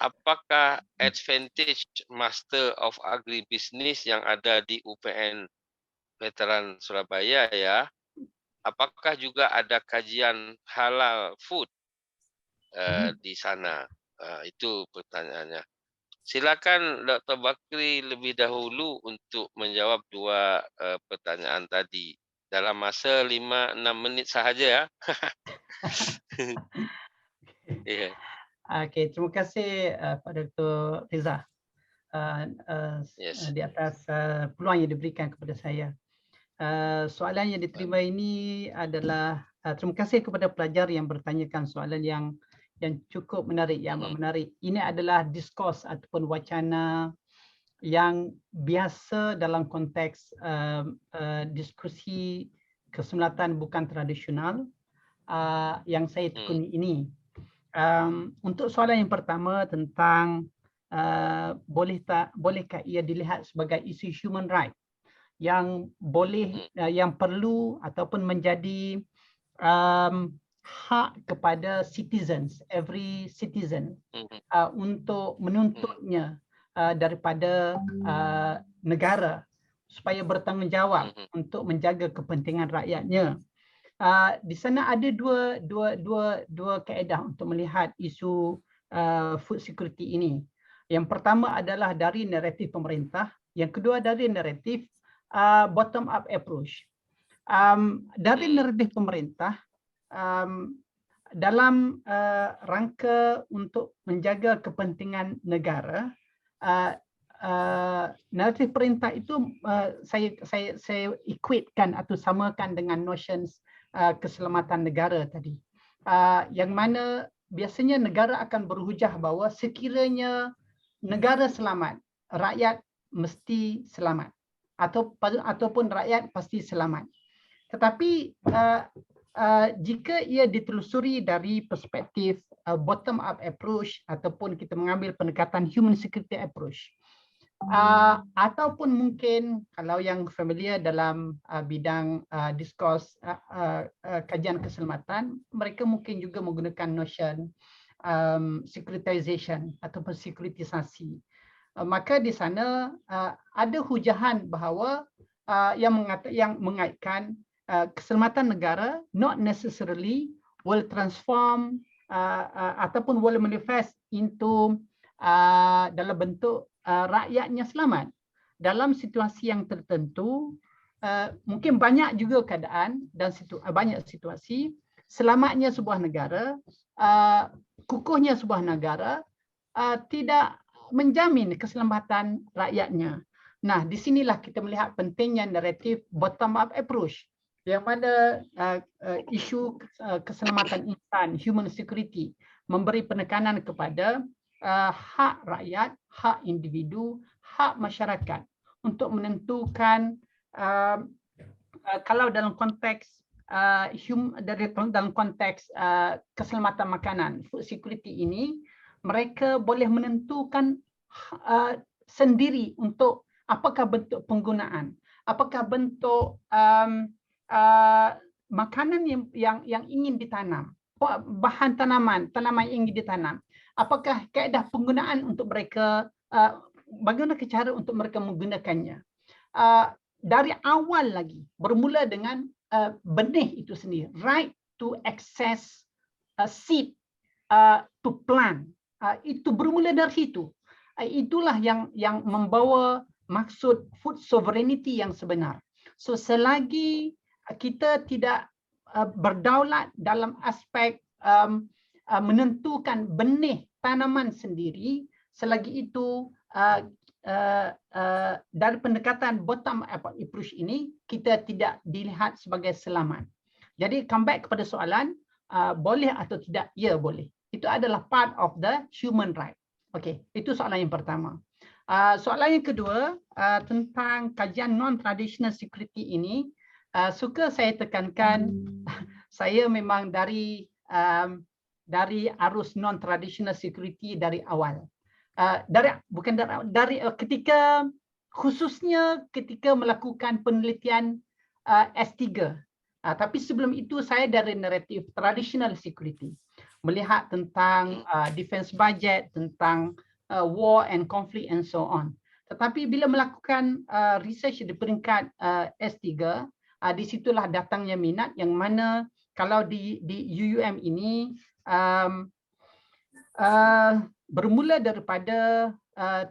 Speaker 1: Apakah advantage Master of Agribusiness yang ada di UPN Veteran Surabaya ya? Apakah juga ada kajian halal food di sana? Itu pertanyaannya. Silakan Dr. Bakri lebih dahulu untuk menjawab 2 pertanyaan tadi dalam masa 5-6 menit sahaja ya. Yeah.
Speaker 2: Okey, terima kasih Pak Dr. Reza
Speaker 1: Yes.
Speaker 2: di atas peluang yang diberikan kepada saya. Soalan yang diterima ini adalah terima kasih kepada pelajar yang bertanyakan soalan yang cukup menarik, yang amat menarik. Ini adalah diskurs ataupun wacana yang biasa dalam konteks diskusi kesemlatan bukan tradisional yang saya tekuni ini. Untuk soalan yang pertama tentang bolehkah ia dilihat sebagai isu human right yang boleh yang perlu ataupun menjadi hak kepada citizens, every citizen untuk menuntutnya daripada negara supaya bertanggungjawab untuk menjaga kepentingan rakyatnya. Di sana ada dua kaedah untuk melihat isu food security ini. Yang pertama adalah dari naratif pemerintah, yang kedua dari naratif bottom up approach. Dari naratif pemerintah dalam rangka untuk menjaga kepentingan negara, naratif perintah itu saya equatekan atau samakan dengan notions keselamatan negara tadi, yang mana biasanya negara akan berhujah bahawa sekiranya negara selamat, rakyat mesti selamat, ataupun rakyat pasti selamat. Tetapi jika ia ditelusuri dari perspektif bottom up approach ataupun kita mengambil pendekatan human security approach, ataupun mungkin kalau yang familiar dalam bidang diskurs kajian keselamatan, mereka mungkin juga menggunakan notion securitization ataupun sekuritisasi. Maka di sana ada hujahan bahawa yang mengaitkan keselamatan negara not necessarily will transform ataupun will manifest into dalam bentuk rakyatnya selamat. Dalam situasi yang tertentu, mungkin banyak juga keadaan dan banyak situasi selamatnya sebuah negara, kukuhnya sebuah negara tidak menjamin keselamatan rakyatnya. Nah, di sinilah kita melihat pentingnya naratif bottom up approach, yang mana isu keselamatan insan, human security, memberi penekanan kepada hak rakyat, hak individu, hak masyarakat untuk menentukan kalau dalam konteks dalam konteks keselamatan makanan, food security ini, mereka boleh menentukan sendiri untuk apakah bentuk penggunaan, apakah bentuk makanan yang ingin ditanam, bahan tanaman yang ingin ditanam, apakah kaedah penggunaan untuk mereka, bagaimana cara untuk mereka menggunakannya. Dari awal lagi, bermula dengan benih itu sendiri, right to access seed to plant. Itu bermula dari situ. Itulah yang membawa maksud food sovereignty yang sebenar. So selagi kita tidak berdaulat dalam aspek menentukan benih tanaman sendiri, selagi itu dari pendekatan bottom up approach ini kita tidak dilihat sebagai selamat. Jadi come back kepada soalan, boleh atau tidak? Ya, boleh. Itu adalah part of the human right. Okey, itu soalan yang pertama. Soalan yang kedua tentang kajian non-traditional security ini, suka saya tekankan, saya memang dari arus non-traditional security dari awal. Ketika khususnya ketika melakukan penelitian S3. Tapi sebelum itu saya dari naratif traditional security, melihat tentang defense budget, tentang war and conflict and so on. Tetapi bila melakukan research di peringkat S3, di situlah datangnya minat, yang mana kalau di UUM ini bermula daripada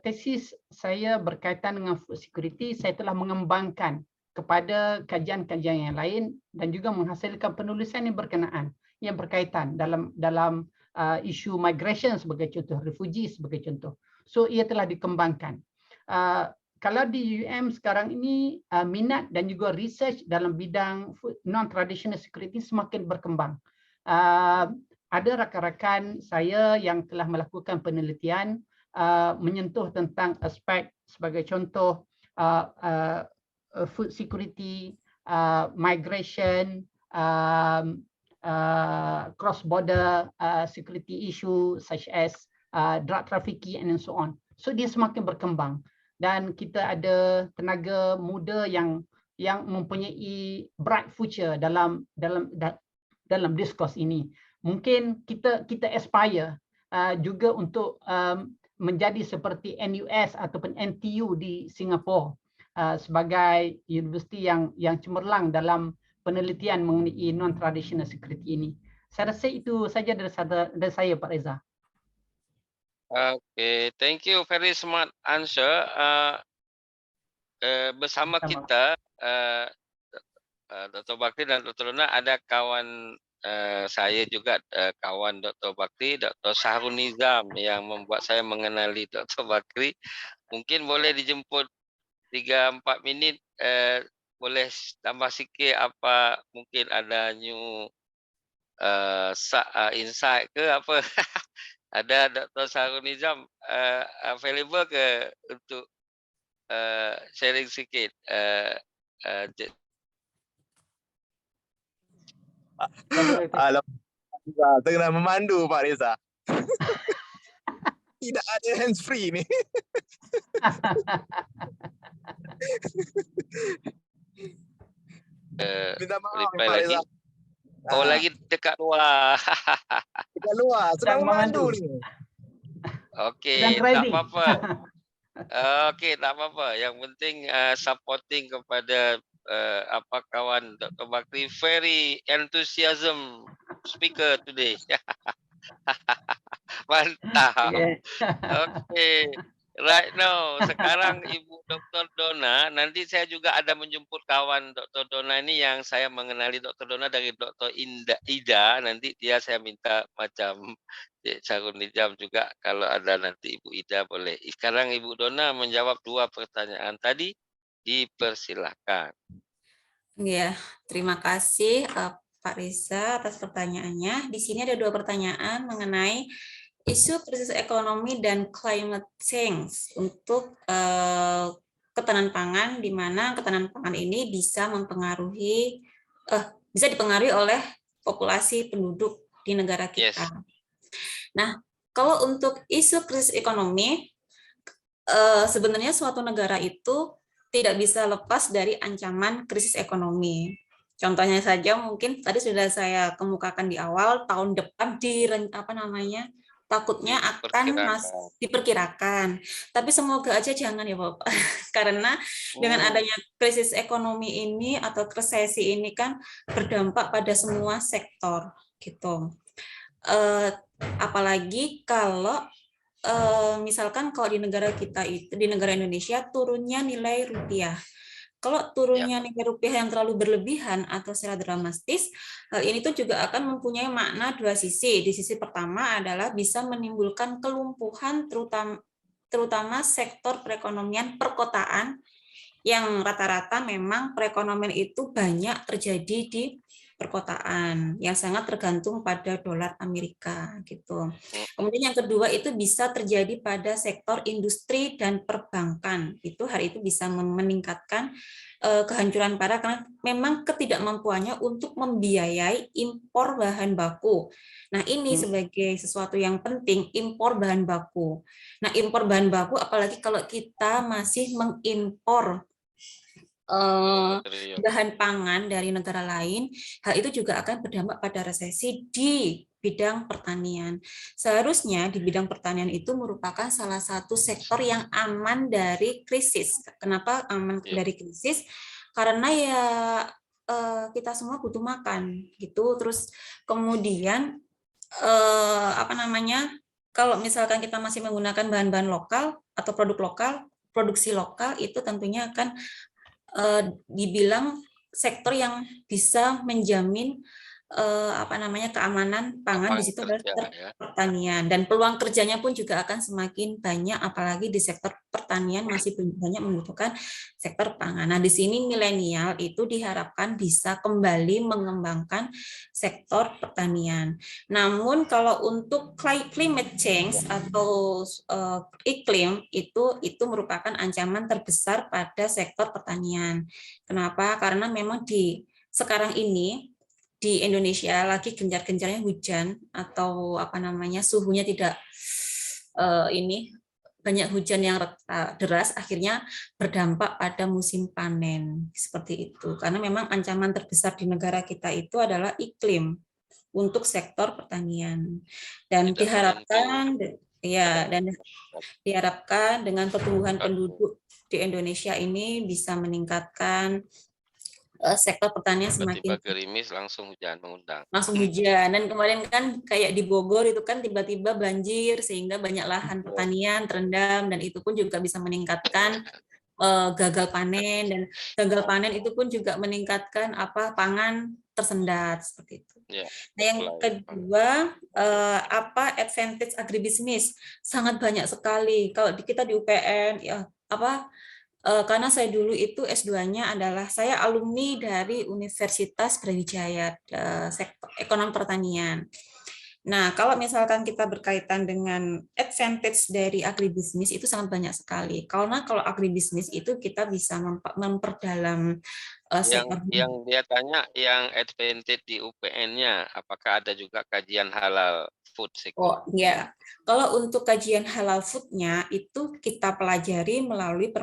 Speaker 2: tesis saya berkaitan dengan food security, saya telah mengembangkan kepada kajian-kajian yang lain dan juga menghasilkan penulisan yang berkenaan, yang berkaitan dalam isu migration sebagai contoh, refugee sebagai contoh. So ia telah dikembangkan. Kalau di UUM sekarang ini minat dan juga research dalam bidang non-traditional security semakin berkembang. Ada rakan-rakan saya yang telah melakukan penelitian menyentuh tentang aspek sebagai contoh food security, migration, cross-border security issue such as drug trafficking and so on. So dia semakin berkembang dan kita ada tenaga muda yang mempunyai bright future dalam diskurs ini. Mungkin kita aspire juga untuk menjadi seperti NUS ataupun NTU di Singapura sebagai universiti yang cemerlang dalam penelitian mengenai non-traditional security ini. Saya rasa itu saja dari saya, Pak Reza.
Speaker 1: Okay, thank you, very smart answer. Bersama kita Dr. Bakti dan Dr. Dona, ada kawan saya juga, kawan Dr. Bakti, Dr. Sahrul Nizam, yang membuat saya mengenali Dr. Bakti. Mungkin boleh dijemput 3-4 minit, boleh tambah sikit apa, mungkin ada new insight ke apa. Ada Dr. Sahrul Nizam available ke untuk sharing sikit?
Speaker 5: Tengah memandu Pak Reza. Tidak ada hands free ni. Minta maaf Pak Reza.
Speaker 1: Oh, lagi dekat luar.
Speaker 5: Dekat luar, sedang memandu ni.
Speaker 1: Okey, tak apa-apa. Okey, tak apa-apa. Yang penting supporting kepada apa kawan Dr. Bakti, very enthusiasm speaker today. Mantap. Okey. Right now, sekarang Ibu Dr. Dona, nanti saya juga ada menjemput kawan Dr. Dona ini yang saya mengenali Dr. Dona dari Dr. Ida. Nanti dia saya minta macam Cik Sahrul Nizam juga, kalau ada nanti Ibu Ida boleh. Sekarang Ibu Dona menjawab 2 pertanyaan tadi, dipersilakan.
Speaker 3: Ya, terima kasih Pak Reza atas pertanyaannya. Di sini ada 2 pertanyaan mengenai isu krisis ekonomi dan climate change untuk ketahanan pangan, di mana ketahanan pangan ini bisa dipengaruhi oleh populasi penduduk di negara kita. Yes. Nah, kalau untuk isu krisis ekonomi, sebenarnya suatu negara itu tidak bisa lepas dari ancaman krisis ekonomi. Contohnya saja mungkin tadi sudah saya kemukakan di awal, tahun depan takutnya akan diperkirakan. Tapi semoga aja jangan ya Bapak. Karena dengan adanya krisis ekonomi ini atau resesi ini kan berdampak pada semua sektor gitu. Apalagi kalau misalkan kalau di negara kita itu, di negara Indonesia turunnya nilai rupiah. kalau turunnya nilai rupiah yang terlalu berlebihan atau secara dramatis, hal ini tuh juga akan mempunyai makna dua sisi. Di sisi pertama adalah bisa menimbulkan kelumpuhan terutama sektor perekonomian perkotaan yang rata-rata memang perekonomian itu banyak terjadi di perkotaan yang sangat tergantung pada dolar Amerika gitu. Kemudian yang kedua itu bisa terjadi pada sektor industri dan perbankan. Itu hari itu bisa meningkatkan kehancuran parah karena memang ketidakmampuannya untuk membiayai impor bahan baku. Nah, ini sebagai sesuatu yang penting, impor bahan baku. Nah, impor bahan baku apalagi kalau kita masih mengimpor bahan pangan dari negara lain, hal itu juga akan berdampak pada resesi di bidang pertanian. Seharusnya di bidang pertanian itu merupakan salah satu sektor yang aman dari krisis. Kenapa aman dari krisis? Karena ya kita semua butuh makan gitu. Terus kemudian apa namanya? Kalau misalkan kita masih menggunakan bahan-bahan lokal atau produk lokal, produksi lokal itu tentunya akan dibilang sektor yang bisa menjamin apa namanya keamanan pangan di situ adalah sektor pertanian, dan peluang kerjanya pun juga akan semakin banyak apalagi di sektor pertanian masih banyak membutuhkan sektor pangan. Nah, di sini milenial itu diharapkan bisa kembali mengembangkan sektor pertanian. Namun kalau untuk climate change atau iklim itu merupakan ancaman terbesar pada sektor pertanian. Kenapa? Karena memang di sekarang ini di Indonesia lagi gencar-gencarnya hujan atau apa namanya suhunya tidak banyak hujan yang deras, akhirnya berdampak pada musim panen seperti itu. Karena memang ancaman terbesar di negara kita itu adalah iklim untuk sektor pertanian, dan diharapkan diharapkan dengan pertumbuhan penduduk di Indonesia ini bisa meningkatkan sektor pertanian semakin
Speaker 1: gerimis langsung hujan mengundang.
Speaker 3: Langsung hujan, dan kemarin kan kayak di Bogor itu kan tiba-tiba banjir sehingga banyak lahan pertanian terendam, dan itu pun juga bisa meningkatkan gagal panen, dan gagal panen itu pun juga meningkatkan pangan tersendat seperti itu. Nah, yang kedua advantage agribisnis sangat banyak sekali. Kalau kita di UPN karena saya dulu itu S2-nya adalah saya alumni dari Universitas Brawijaya sektor ekonomi pertanian. Nah, kalau misalkan kita berkaitan dengan advantage dari agribisnis itu sangat banyak sekali. Karena kalau agribisnis itu kita bisa memperdalam sektor.
Speaker 1: Yang dia tanya yang advantage di UPN-nya, apakah ada juga kajian halal food security?
Speaker 3: Oh iya, kalau untuk kajian halal food-nya itu kita pelajari melalui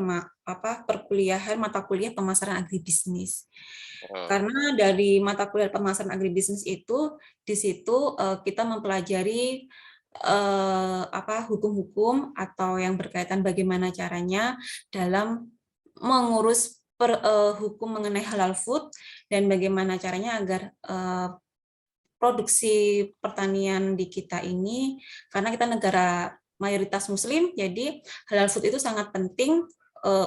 Speaker 3: perkuliahan mata kuliah pemasaran agribisnis. Karena dari mata kuliah pemasaran agribisnis itu di situ kita mempelajari hukum-hukum atau yang berkaitan bagaimana caranya dalam mengurus hukum mengenai halal food, dan bagaimana caranya agar produksi pertanian di kita ini, karena kita negara mayoritas muslim, jadi halal food itu sangat penting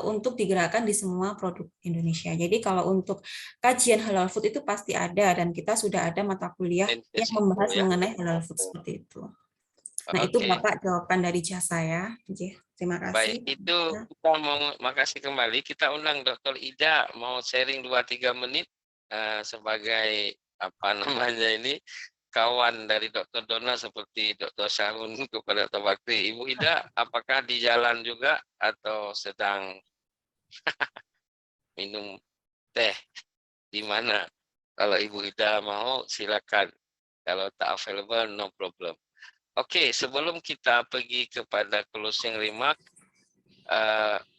Speaker 3: untuk digerakkan di semua produk Indonesia. Jadi kalau untuk kajian halal food itu pasti ada, dan kita sudah ada mata kuliah yang membahas mengenai halal food seperti itu. Nah, itu Bapak jawaban dari jasa ya. Terima kasih.
Speaker 1: Baik, itu kita mau makasih kembali. Kita undang Dr. Ida mau sharing 2-3 menit sebagai kawan dari Dr. Dona seperti Dr. Syarun kepada Dr. Bakti. Ibu Ida, apakah di jalan juga atau sedang minum teh di mana? Kalau Ibu Ida mau silakan. Kalau tak available no problem. Oke, sebelum kita pergi kepada closing remark,